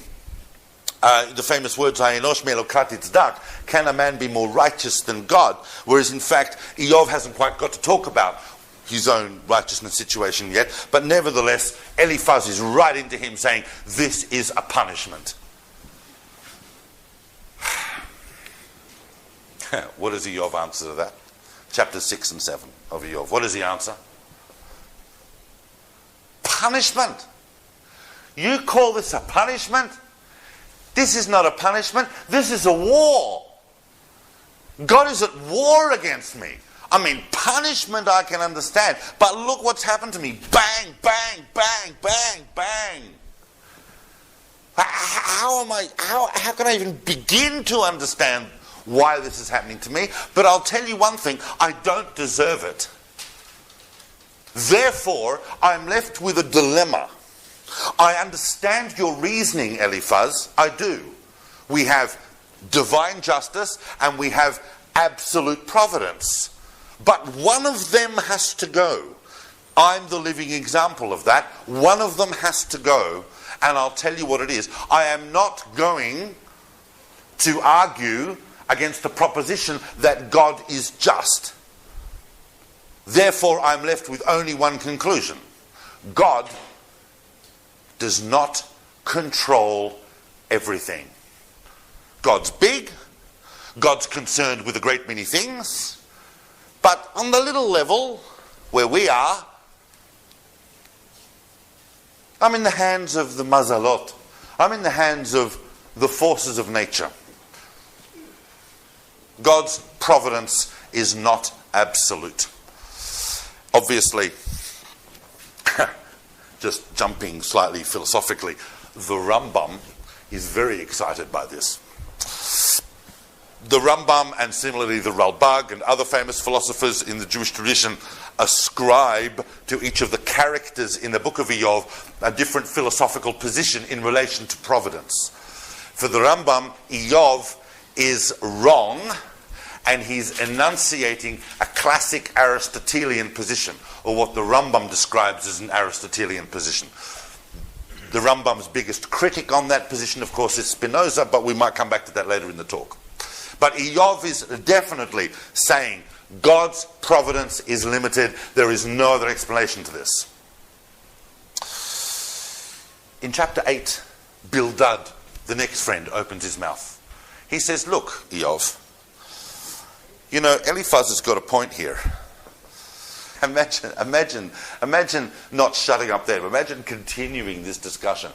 the famous words, "Ha'enosh me'elokat tzedek," can a man be more righteous than God? Whereas in fact, Iyov hasn't quite got to talk about his own righteousness situation yet, but nevertheless, Eliphaz is right into him saying, this is a punishment. What does Iyov answer to that? Chapters 6 and 7 of Iyov. What does he answer? Punishment. You call this a punishment? This is not a punishment. This is a war. God is at war against me. I mean, punishment I can understand, but look what's happened to me. Bang, bang, bang, bang, bang. How can I even begin to understand why this is happening to me, but I'll tell you one thing, I don't deserve it. Therefore, I'm left with a dilemma. I understand your reasoning, Eliphaz, I do. We have divine justice and we have absolute providence. But one of them has to go. I'm the living example of that. One of them has to go, and I'll tell you what it is. I am not going to argue against the proposition that God is just. Therefore, I'm left with only one conclusion. God does not control everything. God's big, God's concerned with a great many things, but on the little level where we are, I'm in the hands of the mazalot. I'm in the hands of the forces of nature. God's providence is not absolute. Obviously, just jumping slightly philosophically, the Rambam is very excited by this. The Rambam and similarly the Ralbag and other famous philosophers in the Jewish tradition ascribe to each of the characters in the book of Iyov a different philosophical position in relation to providence. For the Rambam, Iyov is wrong, and he's enunciating a classic Aristotelian position, or what the Rambam describes as an Aristotelian position. The Rambam's biggest critic on that position, of course, is Spinoza, but we might come back to that later in the talk. But Iyov is definitely saying God's providence is limited. There is no other explanation to this. In chapter 8, Bildad, the next friend, opens his mouth. He says, look, Iyov, you know, Eliphaz has got a point here. Imagine not shutting up there. Imagine continuing this discussion.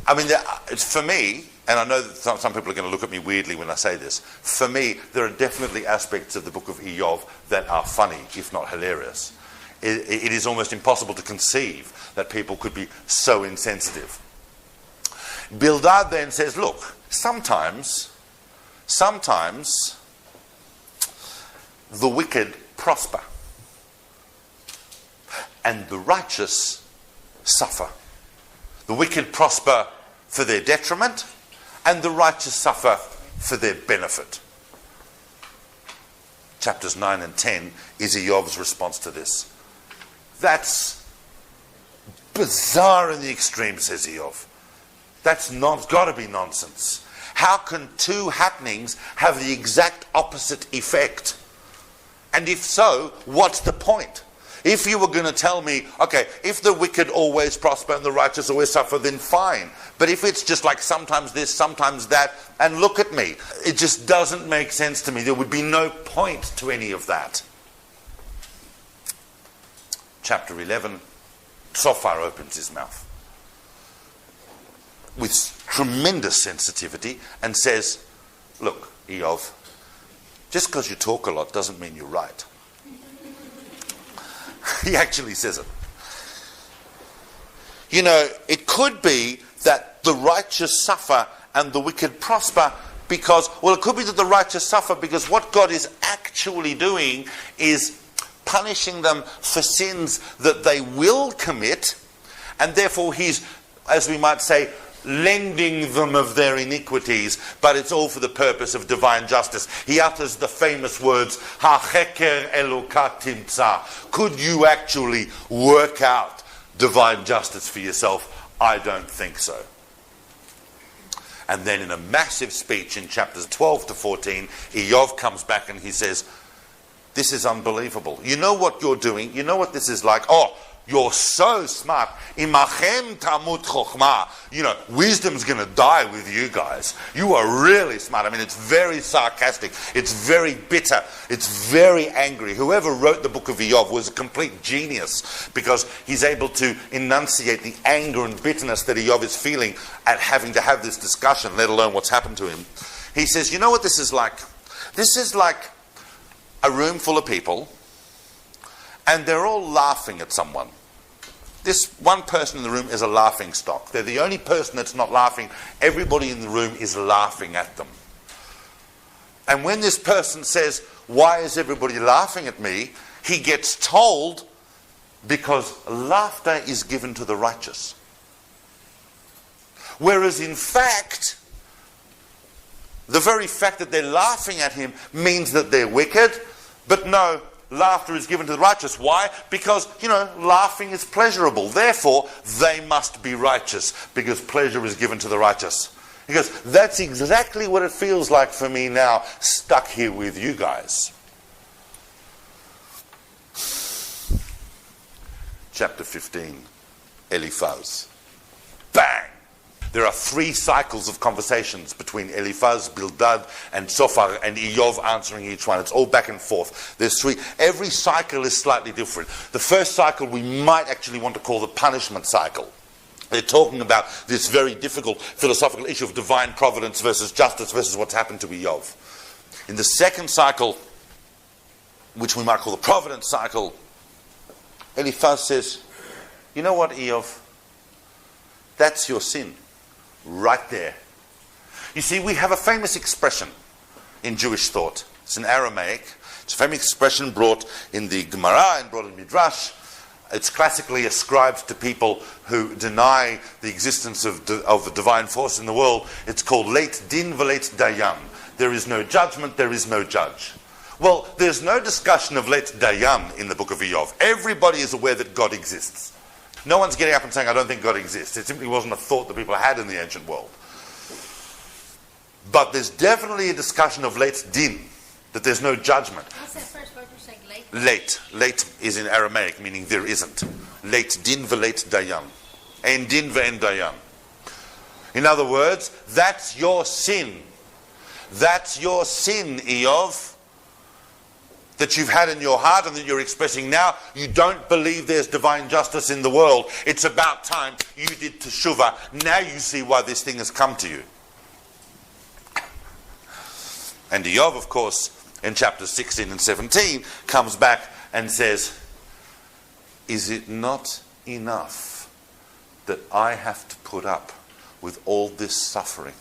I mean, it's for me, and I know that some people are going to look at me weirdly when I say this. For me, there are definitely aspects of the book of Iyov that are funny, if not hilarious. It is almost impossible to conceive that people could be so insensitive. Bildad then says, look, sometimes the wicked prosper and the righteous suffer. The wicked prosper for their detriment, and the righteous suffer for their benefit. Chapters 9 and 10 is Iyov's response to this. That's bizarre in the extreme, says Iyov. That's got to be nonsense. How can two happenings have the exact opposite effect? And if so, what's the point? If you were going to tell me, okay, if the wicked always prosper and the righteous always suffer, then fine. But if it's just like sometimes this, sometimes that, and look at me, it just doesn't make sense to me. There would be no point to any of that. Chapter 11, Sophar opens his mouth with tremendous sensitivity and says, look, Iyov, just because you talk a lot doesn't mean you're right. He actually says it. You know, it could be that the righteous suffer and the wicked prosper because, well, it could be that the righteous suffer because what God is actually doing is punishing them for sins that they will commit, and therefore he's, as we might say, lending them of their iniquities, but it's all for the purpose of divine justice. He utters the famous words, "Hacheker Eloka timtza." Could you actually work out divine justice for yourself? I don't think so. And then in a massive speech in chapters 12 to 14, Iyov comes back and he says, this is unbelievable. You know what you're doing? You know what this is like? Oh, you're so smart. Imachem tamut chokhmah. You know, wisdom's going to die with you guys. You are really smart. I mean, it's very sarcastic. It's very bitter. It's very angry. Whoever wrote the book of Iyov was a complete genius because he's able to enunciate the anger and bitterness that Iyov is feeling at having to have this discussion, let alone what's happened to him. He says, you know what this is like? This is like a room full of people, and they're all laughing at someone. This one person in the room is a laughing stock. They're the only person that's not laughing. Everybody in the room is laughing at them. And when this person says, why is everybody laughing at me? He gets told, because laughter is given to the righteous. Whereas in fact, the very fact that they're laughing at him means that they're wicked. But no, laughter is given to the righteous. Why? Because, laughing is pleasurable. Therefore, they must be righteous, because pleasure is given to the righteous. He goes, that's exactly what it feels like for me now, stuck here with you guys. Chapter 15, Eliphaz. Bang! There are 3 cycles of conversations between Eliphaz, Bildad, and Zophar, and Iyov answering each one. It's all back and forth. There's 3. Every cycle is slightly different. The first cycle we might actually want to call the punishment cycle. They're talking about this very difficult philosophical issue of divine providence versus justice versus what's happened to Iyov. In the second cycle, which we might call the providence cycle, Eliphaz says, you know what, Iyov? That's your sin. Right there. You see, we have a famous expression in Jewish thought. It's in Aramaic. It's a famous expression brought in the Gemara and brought in Midrash. It's classically ascribed to people who deny the existence of the divine force in the world. It's called leit din v'leit dayan. There is no judgment, there is no judge. Well, there's no discussion of leit dayan in the book of Iyov. Everybody is aware that God exists. No one's getting up and saying, I don't think God exists. It simply wasn't a thought that people had in the ancient world. But there's definitely a discussion of leit din, that there's no judgment. What's that first word you're saying, late? Late. Late is in Aramaic, meaning there isn't. Leit din v'leit dayan. En din v'en dayan. In other words, that's your sin. That's your sin, Iyov, that you've had in your heart and that you're expressing now. You don't believe there's divine justice in the world. It's about time you did teshuvah. Now you see why this thing has come to you. And Iyov, of course, in chapters 16 and 17, comes back and says, is it not enough that I have to put up with all this suffering,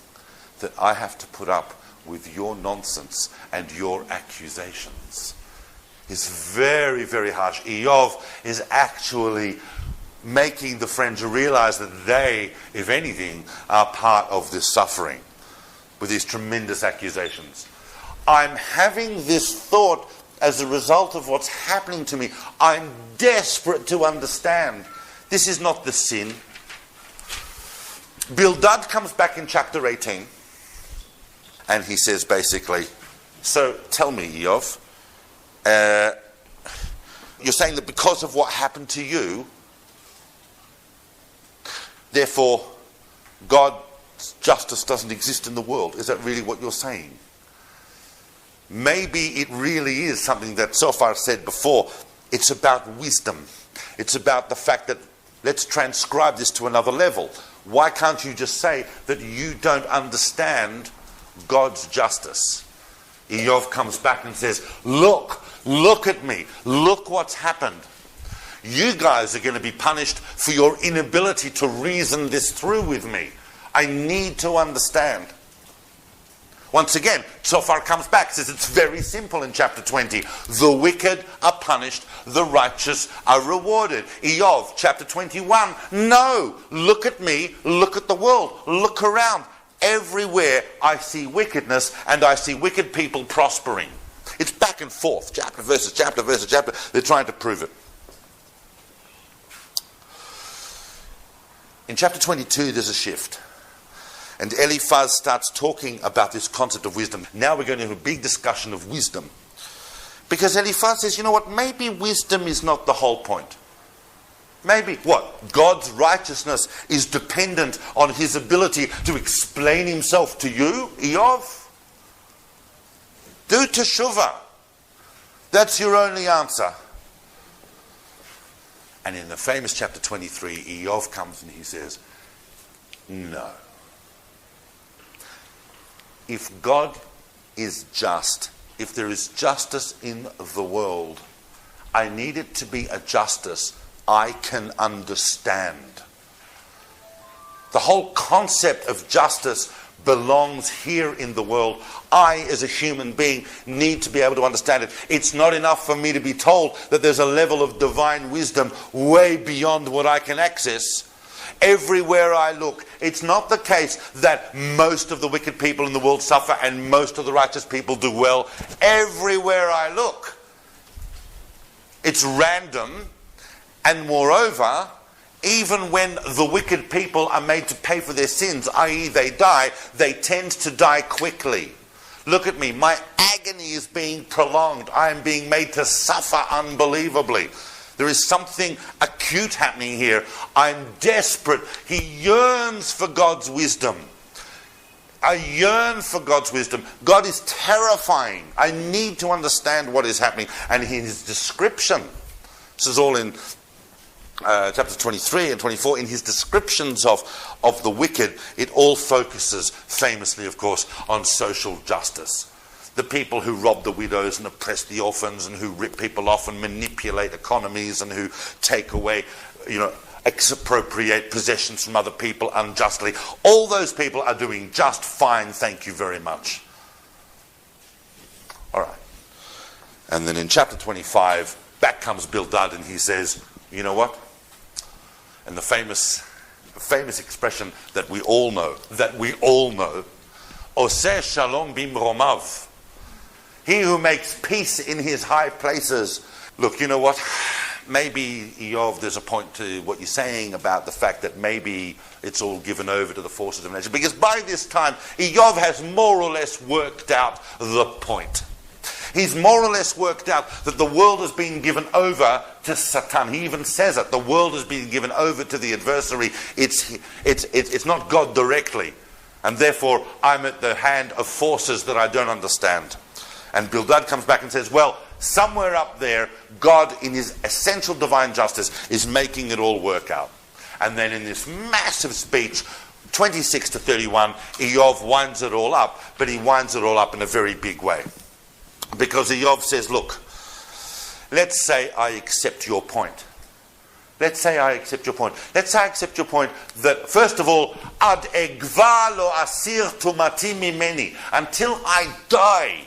that I have to put up with your nonsense and your accusations? It's very, very harsh. Iyov is actually making the friends realize that they, if anything, are part of this suffering with these tremendous accusations. I'm having this thought as a result of what's happening to me. I'm desperate to understand. This is not the sin. Bildad comes back in chapter 18 and he says basically, so tell me, Iyov, you're saying that because of what happened to you, therefore God's justice doesn't exist in the world. Is that really what you're saying? Maybe it really is something that Zophar said before. It's about wisdom. It's about the fact that let's transcribe this to another level. Why can't you just say that you don't understand God's justice? Iyov comes back and says, look at me. Look what's happened. You guys are going to be punished for your inability to reason this through with me. I need to understand. Once again, Zophar comes back, says it's very simple in chapter 20. The wicked are punished, the righteous are rewarded. Iyov, chapter 21. No, look at me, look at the world, look around. Everywhere I see wickedness and I see wicked people prospering. It's back and forth, chapter versus chapter versus chapter. They're trying to prove it. In chapter 22, there's a shift. And Eliphaz starts talking about this concept of wisdom. Now we're going to have a big discussion of wisdom. Because Eliphaz says, you know what, maybe wisdom is not the whole point. Maybe, what? God's righteousness is dependent on his ability to explain himself to you, Iyov? Do teshuvah. That's your only answer. And in the famous chapter 23, Iyov comes and he says, no. If God is just, if there is justice in the world, I need it to be a justice I can understand. The whole concept of justice belongs here in the world. I, as a human being, need to be able to understand it. It's not enough for me to be told that there's a level of divine wisdom way beyond what I can access. Everywhere I look, it's not the case that most of the wicked people in the world suffer and most of the righteous people do well. Everywhere I look, it's random, and moreover, even when the wicked people are made to pay for their sins, i.e. they die, they tend to die quickly. Look at me, my agony is being prolonged. I am being made to suffer unbelievably. There is something acute happening here. I'm desperate. He yearns for God's wisdom. I yearn for God's wisdom. God is terrifying. I need to understand what is happening. And his description, this is all in chapters 23 and 24, in his descriptions of the wicked, it all focuses famously, of course, on social justice. The people who rob the widows and oppress the orphans and who rip people off and manipulate economies and who take away, expropriate possessions from other people unjustly. All those people are doing just fine, thank you very much. All right. And then in chapter 25, back comes Bildad and he says, you know what? And the famous expression that we all know, Oseh shalom bimromav. He who makes peace in his high places. Look, you know what? Maybe, Iyov, there's a point to what you're saying about the fact that maybe it's all given over to the forces of nature. Because by this time, Iyov has more or less worked out the point. He's more or less worked out that the world has been given over to Satan. He even says it. The world has been given over to the adversary. It's not God directly. And therefore, I'm at the hand of forces that I don't understand. And Bildad comes back and says, well, somewhere up there, God, in his essential divine justice, is making it all work out. And then in this massive speech, 26 to 31, Iyov winds it all up, but he winds it all up in a very big way. Because Iyov says, look, let's say I accept your point. Let's say I accept your point. Let's say I accept your point that, first of all, ad egva lo asir tumati mimeni. Until I die,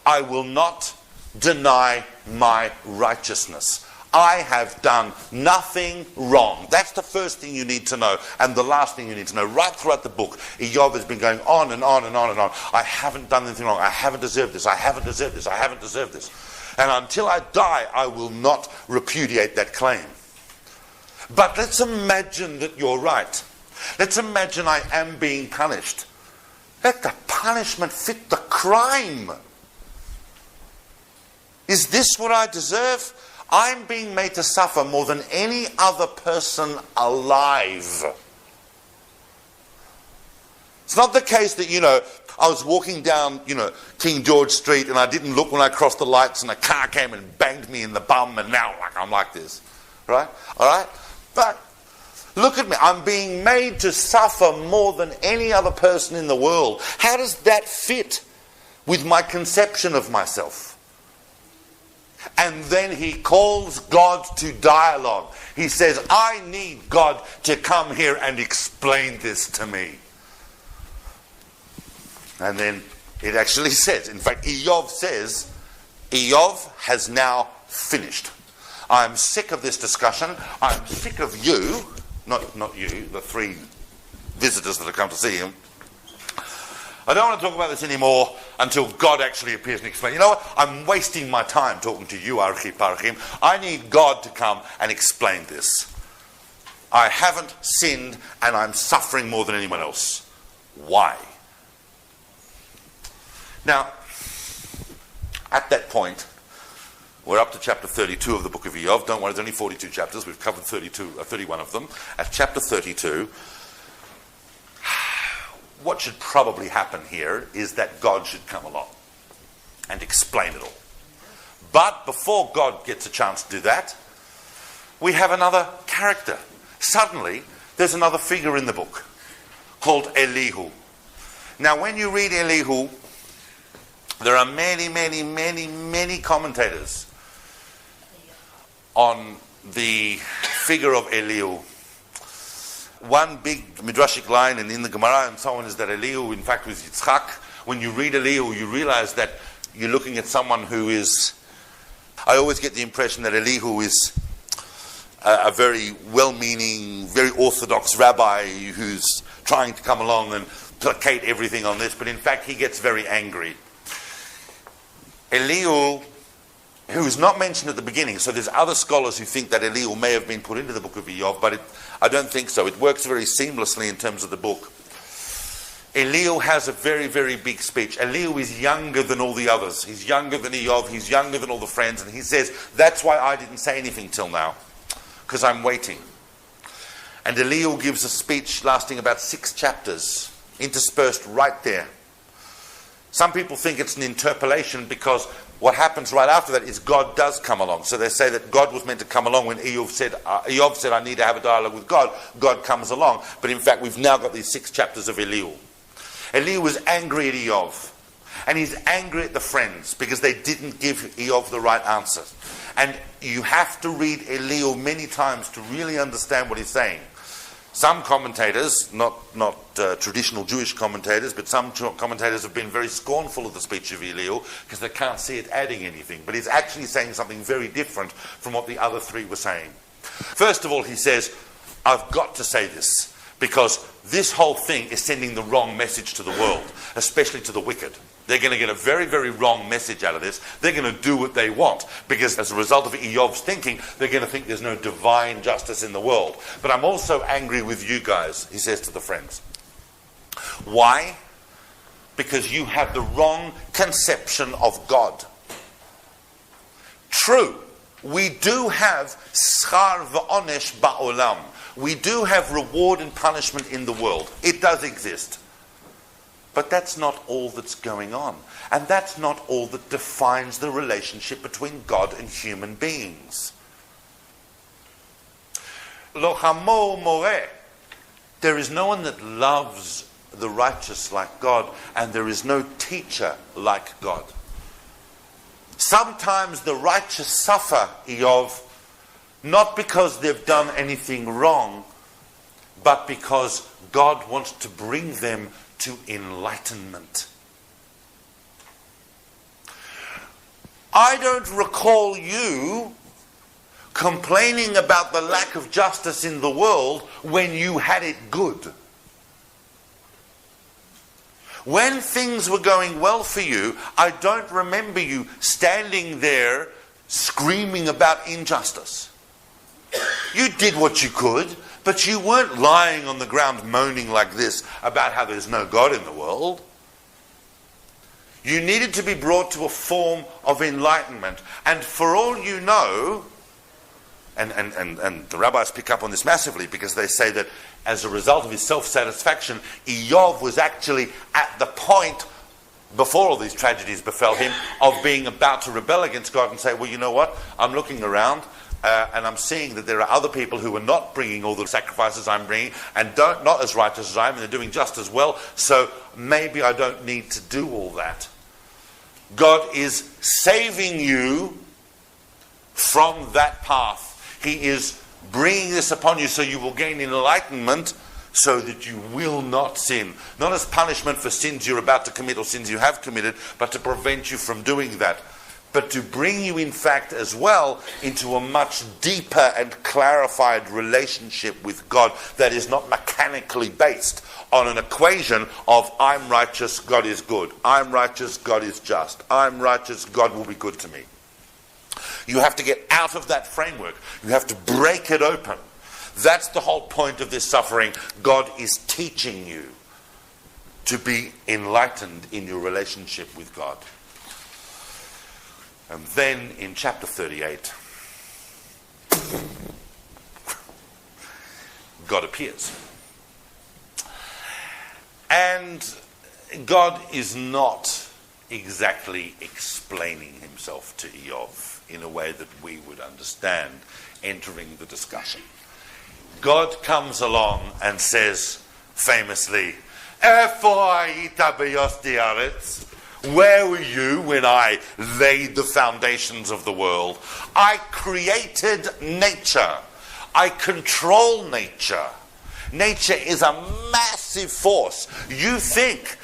I will not deny my righteousness. I have done nothing wrong. That's the first thing you need to know. And the last thing you need to know. Right throughout the book, Iyov has been going on and on and on and on. I haven't done anything wrong. I haven't deserved this. I haven't deserved this. I haven't deserved this. And until I die, I will not repudiate that claim. But let's imagine that you're right. Let's imagine I am being punished. Let the punishment fit the crime. Is this what I deserve? I'm being made to suffer more than any other person alive. It's not the case that, I was walking down, King George Street and I didn't look when I crossed the lights and a car came and banged me in the bum and now I'm like this. Right? All right? But look at me. I'm being made to suffer more than any other person in the world. How does that fit with my conception of myself? And then he calls God to dialogue. He says, I need God to come here and explain this to me. And then it actually says, in fact, Iyov says, Iyov has now finished. I'm sick of this discussion. I'm sick of you, not you, the three visitors that have come to see him. I don't want to talk about this anymore until God actually appears and explains. You know what? I'm wasting my time talking to you, Archiparchim. I need God to come and explain this. I haven't sinned and I'm suffering more than anyone else. Why? Now, at that point, we're up to chapter 32 of the book of Iyov. Don't worry, there's only 42 chapters. We've covered 31 of them. At chapter 32, what should probably happen here is that God should come along and explain it all. But before God gets a chance to do that, we have another character. Suddenly, there's another figure in the book called Elihu. Now, when you read Elihu, there are many, many, many, many commentators on the figure of Elihu. One big midrashic line and in the Gemara and so on is that Elihu, in fact, was Yitzchak. When you read Elihu, you realize that you're looking at someone who is... I always get the impression that Elihu is a very well-meaning, very orthodox rabbi who's trying to come along and placate everything on this, but in fact he gets very angry. Elihu, who is not mentioned at the beginning, so there's other scholars who think that Elihu may have been put into the book of Iyov, but I don't think so. It works very seamlessly in terms of the book. Elihu has a very, very big speech. Elihu is younger than all the others. He's younger than Iyov, he's younger than all the friends, and he says, that's why I didn't say anything till now, because I'm waiting. And Elihu gives a speech lasting about 6 chapters, interspersed right there. Some people think it's an interpolation because what happens right after that is God does come along. So they say that God was meant to come along when Iyov said, I need to have a dialogue with God. God comes along. But in fact, we've now got these 6 chapters of Elihu. Elihu was angry at Iyov. And he's angry at the friends because they didn't give Iyov the right answer. And you have to read Elihu many times to really understand what he's saying. Some commentators, not traditional Jewish commentators, but some commentators have been very scornful of the speech of Elihu because they can't see it adding anything. But he's actually saying something very different from what the other 3 were saying. First of all, he says, I've got to say this because this whole thing is sending the wrong message to the world, especially to the wicked. They're going to get a very, very wrong message out of this. They're going to do what they want because as a result of Iyov's thinking, they're going to think there's no divine justice in the world. But I'm also angry with you guys, he says to the friends. Why? Because you have the wrong conception of God. True, we do have schar v'onesh ba'olam. We do have reward and punishment in the world. It does exist. But that's not all that's going on. And that's not all that defines the relationship between God and human beings. Lo chamo more. There is no one that loves the righteous like God, and there is no teacher like God. Sometimes the righteous suffer, Iyov, not because they've done anything wrong, but because God wants to bring them to enlightenment. I don't recall you complaining about the lack of justice in the world when you had it good. When things were going well for you, I don't remember you standing there screaming about injustice. You did what you could, but you weren't lying on the ground moaning like this about how there's no God in the world. You needed to be brought to a form of enlightenment. And for all you know, and the rabbis pick up on this massively because they say that as a result of his self-satisfaction, Iyov was actually at the point, before all these tragedies befell him, of being about to rebel against God and say, well, you know what, I'm looking around, and I'm seeing that there are other people who are not bringing all the sacrifices I'm bringing and not as righteous as I am, and they're doing just as well, so maybe I don't need to do all that. God is saving you from that path. He is bringing this upon you so you will gain enlightenment so that you will not sin. Not as punishment for sins you're about to commit or sins you have committed, but to prevent you from doing that. But to bring you, in fact, as well, into a much deeper and clarified relationship with God that is not mechanically based on an equation of I'm righteous, God is good. I'm righteous, God is just. I'm righteous, God will be good to me. You have to get out of that framework. You have to break it open. That's the whole point of this suffering. God is teaching you to be enlightened in your relationship with God. And then in chapter 38, God appears. And God is not exactly explaining himself to Iyov in a way that we would understand entering the discussion. God comes along and says famously, where were you when I laid the foundations of the world? I created nature. I control nature. Nature is a massive force. You think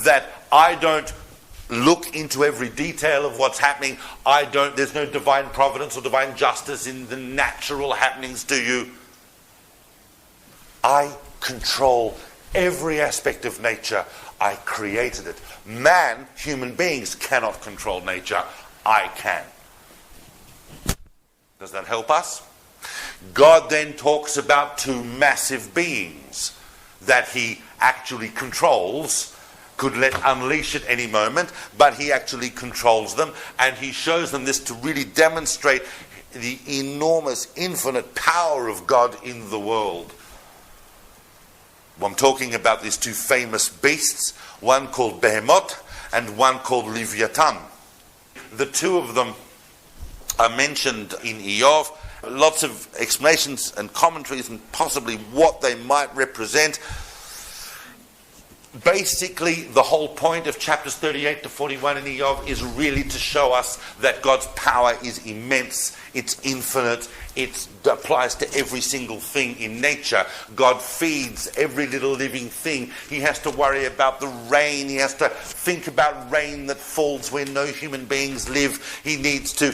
that I don't look into every detail of what's happening. There's no divine providence or divine justice in the natural happenings, do you? I control every aspect of nature. I created it. Man, human beings, cannot control nature. I can. Does that help us? God then talks about two massive beings that he actually controls, could let unleash at any moment, but he actually controls them, and he shows them this to really demonstrate the enormous, infinite power of God in the world. I'm talking about these two famous beasts, one called Behemoth and one called Leviathan. The two of them are mentioned in Iyov. Lots of explanations and commentaries and possibly what they might represent. Basically, the whole point of chapters 38 to 41 in Iyov is really to show us that God's power is immense, it's infinite, it applies to every single thing in nature. God feeds every little living thing. He has to worry about the rain. He has to think about rain that falls where no human beings live. He needs to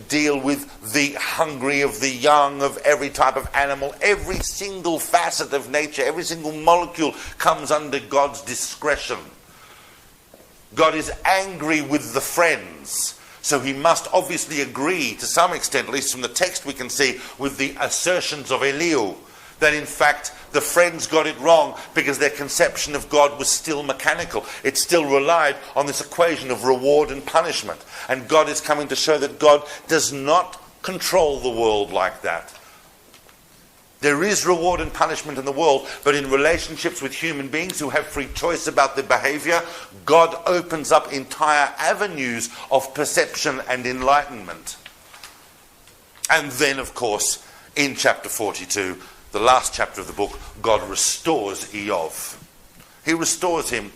deal with the hungry of the young of every type of animal. Every single facet of nature, every single molecule comes under God's discretion. God is angry with the friends, so he must obviously agree to some extent, at least from the text we can see, with the assertions of Elihu, that in fact the friends got it wrong because their conception of God was still mechanical. It still relied on this equation of reward and punishment. And God is coming to show that God does not control the world like that. There is reward and punishment in the world, but in relationships with human beings who have free choice about their behavior, God opens up entire avenues of perception and enlightenment. And then, of course, in chapter 42, the last chapter of the book, God restores Iyov. He restores him.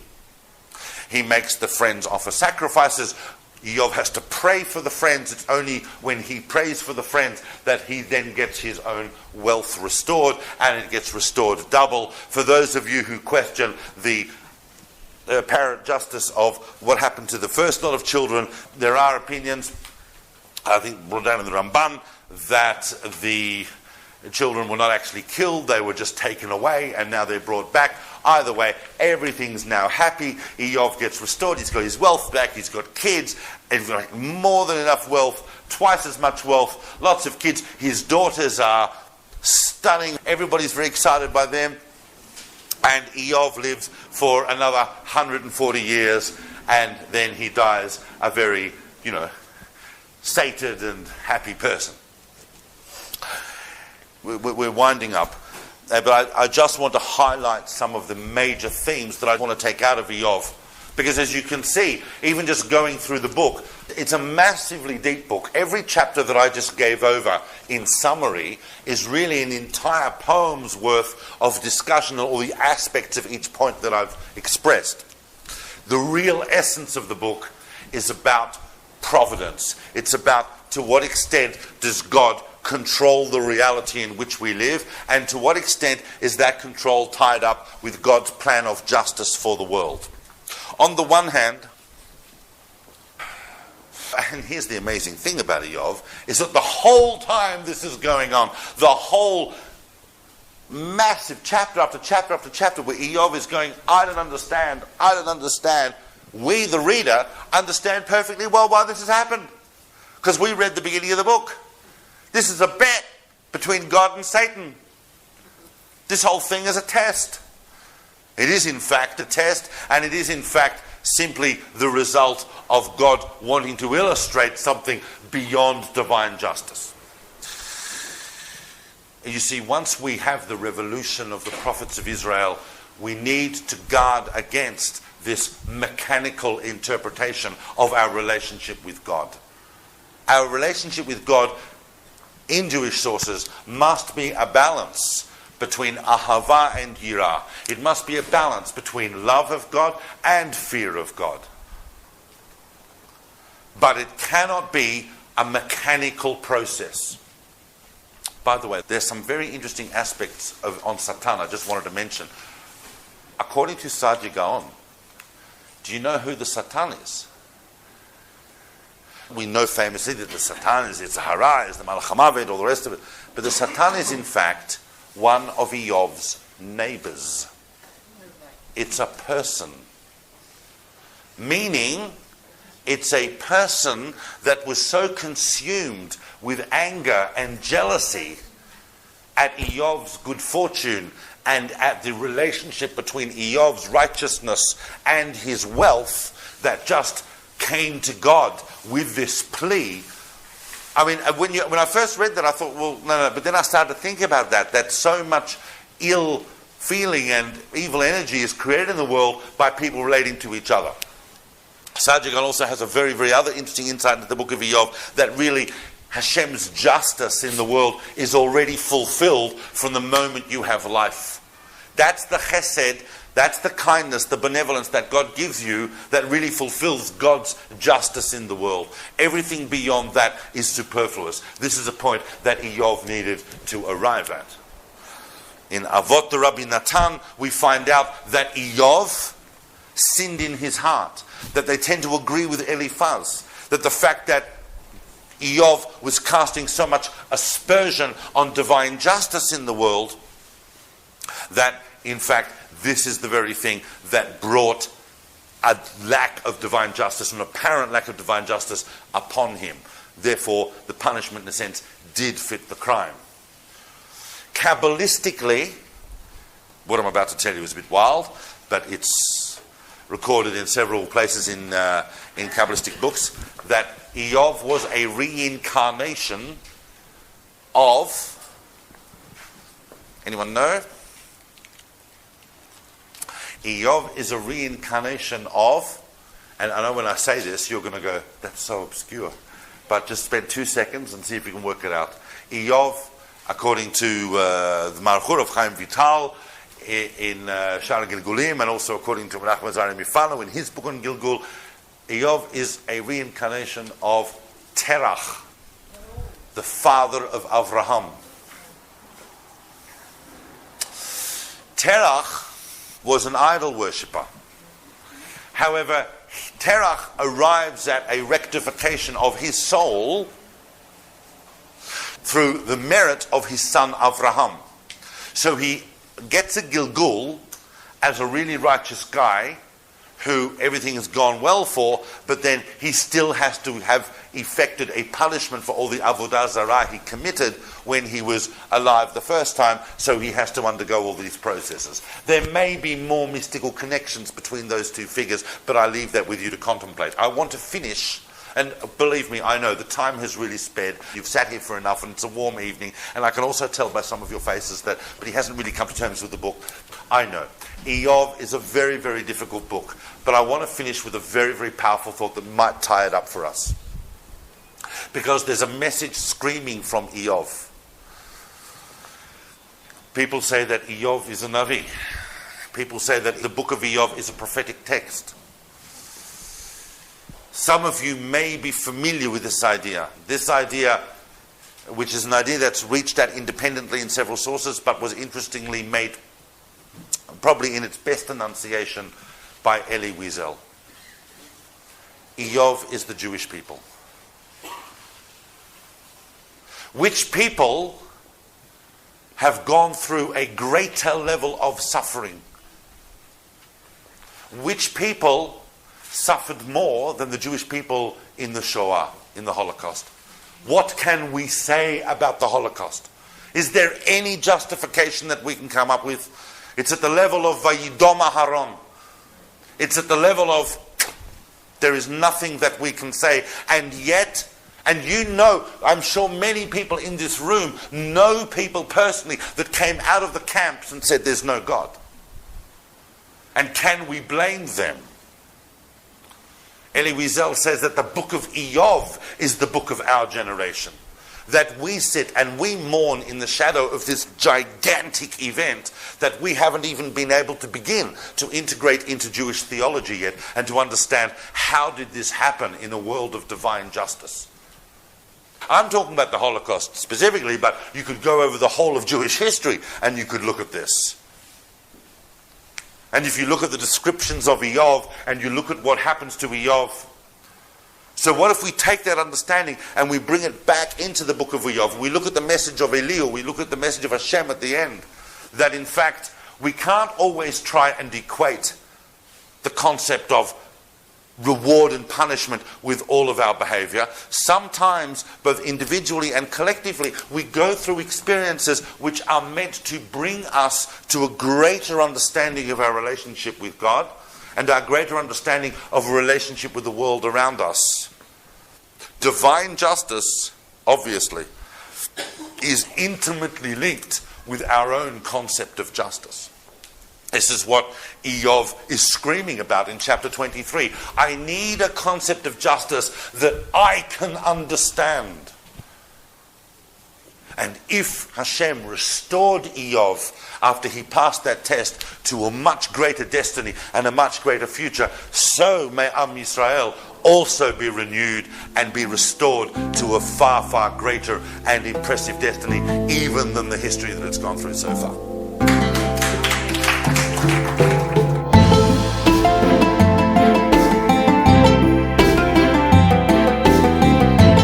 He makes the friends offer sacrifices. Iyov has to pray for the friends. It's only when he prays for the friends that he then gets his own wealth restored, and it gets restored double. For those of you who question the apparent justice of what happened to the first lot of children, there are opinions, I think brought down in the Ramban, that the children were not actually killed, they were just taken away, and now they're brought back. Either way, everything's now happy. Iyov gets restored, he's got his wealth back, he's got kids, he's got more than enough wealth, twice as much wealth, lots of kids. His daughters are stunning, everybody's very excited by them, and Iyov lives for another 140 years, and then he dies a very, sated and happy person. We're winding up, but I just want to highlight some of the major themes that I want to take out of Iyov, because as you can see, even just going through the book, it's a massively deep book. Every chapter that I just gave over in summary is really an entire poem's worth of discussion on all the aspects of each point that I've expressed. The real essence of the book is about providence. It's about to what extent does God control the reality in which we live, and to what extent is that control tied up with God's plan of justice for the world. On the one hand, and here's the amazing thing about Iyov, is that the whole time this is going on, the whole massive chapter after chapter after chapter where Iyov is going, I don't understand, we, the reader, understand perfectly well why this has happened, because we read the beginning of the book. This is a bet between God and Satan. This whole thing is a test. It is in fact a test, and it is in fact simply the result of God wanting to illustrate something beyond divine justice. You see, once we have the revolution of the prophets of Israel, we need to guard against this mechanical interpretation of our relationship with God. Our relationship with God in Jewish sources must be a balance between ahava and yirah. It must be a balance between love of God and fear of God. But it cannot be a mechanical process. By the way, there's some very interesting aspects on Satan I just wanted to mention. According to Saadia Gaon, do you know who the Satan is? We know famously that the Satan is the Hara, is the Malach HaMavet, all the rest of it. But the Satan is in fact one of Iyov's neighbors. It's a person. Meaning, it's a person that was so consumed with anger and jealousy at Iyov's good fortune and at the relationship between Iyov's righteousness and his wealth that just came to God with this plea. I mean, when I first read that, I thought, well, no. But then I started to think about that so much ill feeling and evil energy is created in the world by people relating to each other. Saadia Gaon also has a very, very other interesting insight into the book of Iyov, that really Hashem's justice in the world is already fulfilled from the moment you have life. That's the chesed, that's the kindness, the benevolence that God gives you that really fulfills God's justice in the world. Everything beyond that is superfluous. This is a point that Iyov needed to arrive at. In Avot the Rabbi Natan, we find out that Iyov sinned in his heart, that they tend to agree with Eliphaz, that the fact that Iyov was casting so much aspersion on divine justice in the world, that in fact this is the very thing that brought a lack of divine justice, an apparent lack of divine justice upon him. Therefore, the punishment in a sense did fit the crime. Kabbalistically, what I'm about to tell you is a bit wild, but it's recorded in several places in Kabbalistic books, that Iyov was a reincarnation of, anyone know? Iyov is a reincarnation of, and I know when I say this, you're going to go, that's so obscure. But just spend 2 seconds and see if you can work it out. Iyov, according to the Marchur of Chaim Vital, in Shar Gilgulim, and also according to Menachem Azari Mifano in his book on Gilgul, Iyov is a reincarnation of Terach, the father of Avraham. Terach was an idol worshipper. However, Terach arrives at a rectification of his soul through the merit of his son Avraham. So he gets a Gilgul as a really righteous guy who everything has gone well for, but then he still has to have effected a punishment for all the Avodah Zarah he committed when he was alive the first time, so he has to undergo all these processes. There may be more mystical connections between those two figures, but I leave that with you to contemplate. I want to finish, and believe me, I know the time has really sped. You've sat here for enough, and it's a warm evening, and I can also tell by some of your faces that, but he hasn't really come to terms with the book. I know. Iyov is a very, very difficult book, but I want to finish with a very, very powerful thought that might tie it up for us. Because there's a message screaming from Iyov. People say that Iyov is a Navi. People say that the book of Iyov is a prophetic text. Some of you may be familiar with this idea. This idea, which is an idea that's reached out independently in several sources, but was interestingly made, probably in its best enunciation, by Elie Wiesel. Iyov is the Jewish people. Which people have gone through a greater level of suffering? Which people suffered more than the Jewish people in the Shoah, in the Holocaust? What can we say about the Holocaust? Is there any justification that we can come up with? It's at the level of Vayidom Aharon. It's at the level of, there is nothing that we can say. And yet, and you know, I'm sure many people in this room know people personally that came out of the camps and said there's no God. And can we blame them? Elie Wiesel says that the book of Iyov is the book of our generation. That we sit and we mourn in the shadow of this gigantic event that we haven't even been able to begin to integrate into Jewish theology yet, and to understand how did this happen in a world of divine justice. I'm talking about the Holocaust specifically, but you could go over the whole of Jewish history and you could look at this. And if you look at the descriptions of Iyov and you look at what happens to Iyov, so what if we take that understanding and we bring it back into the book of Iyov? We look at the message of Elihu, we look at the message of Hashem at the end, that in fact we can't always try and equate the concept of reward and punishment with all of our behavior. Sometimes, both individually and collectively, we go through experiences which are meant to bring us to a greater understanding of our relationship with God and our greater understanding of a relationship with the world around us. Divine justice, obviously, is intimately linked with our own concept of justice. This is what Iyov is screaming about in chapter 23. I need a concept of justice that I can understand. And if Hashem restored Iyov after he passed that test to a much greater destiny and a much greater future, so may Am Yisrael also be renewed and be restored to a far, far greater and impressive destiny, even than the history that it's gone through so far.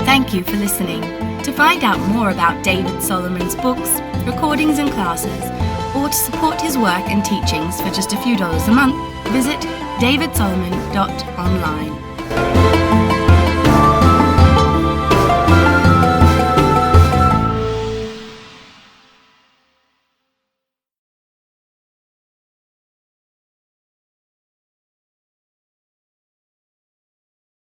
Thank you for listening. To find out more about David Solomon's books, recordings and classes, or to support his work and teachings for just a few dollars a month, visit davidsolomon.online.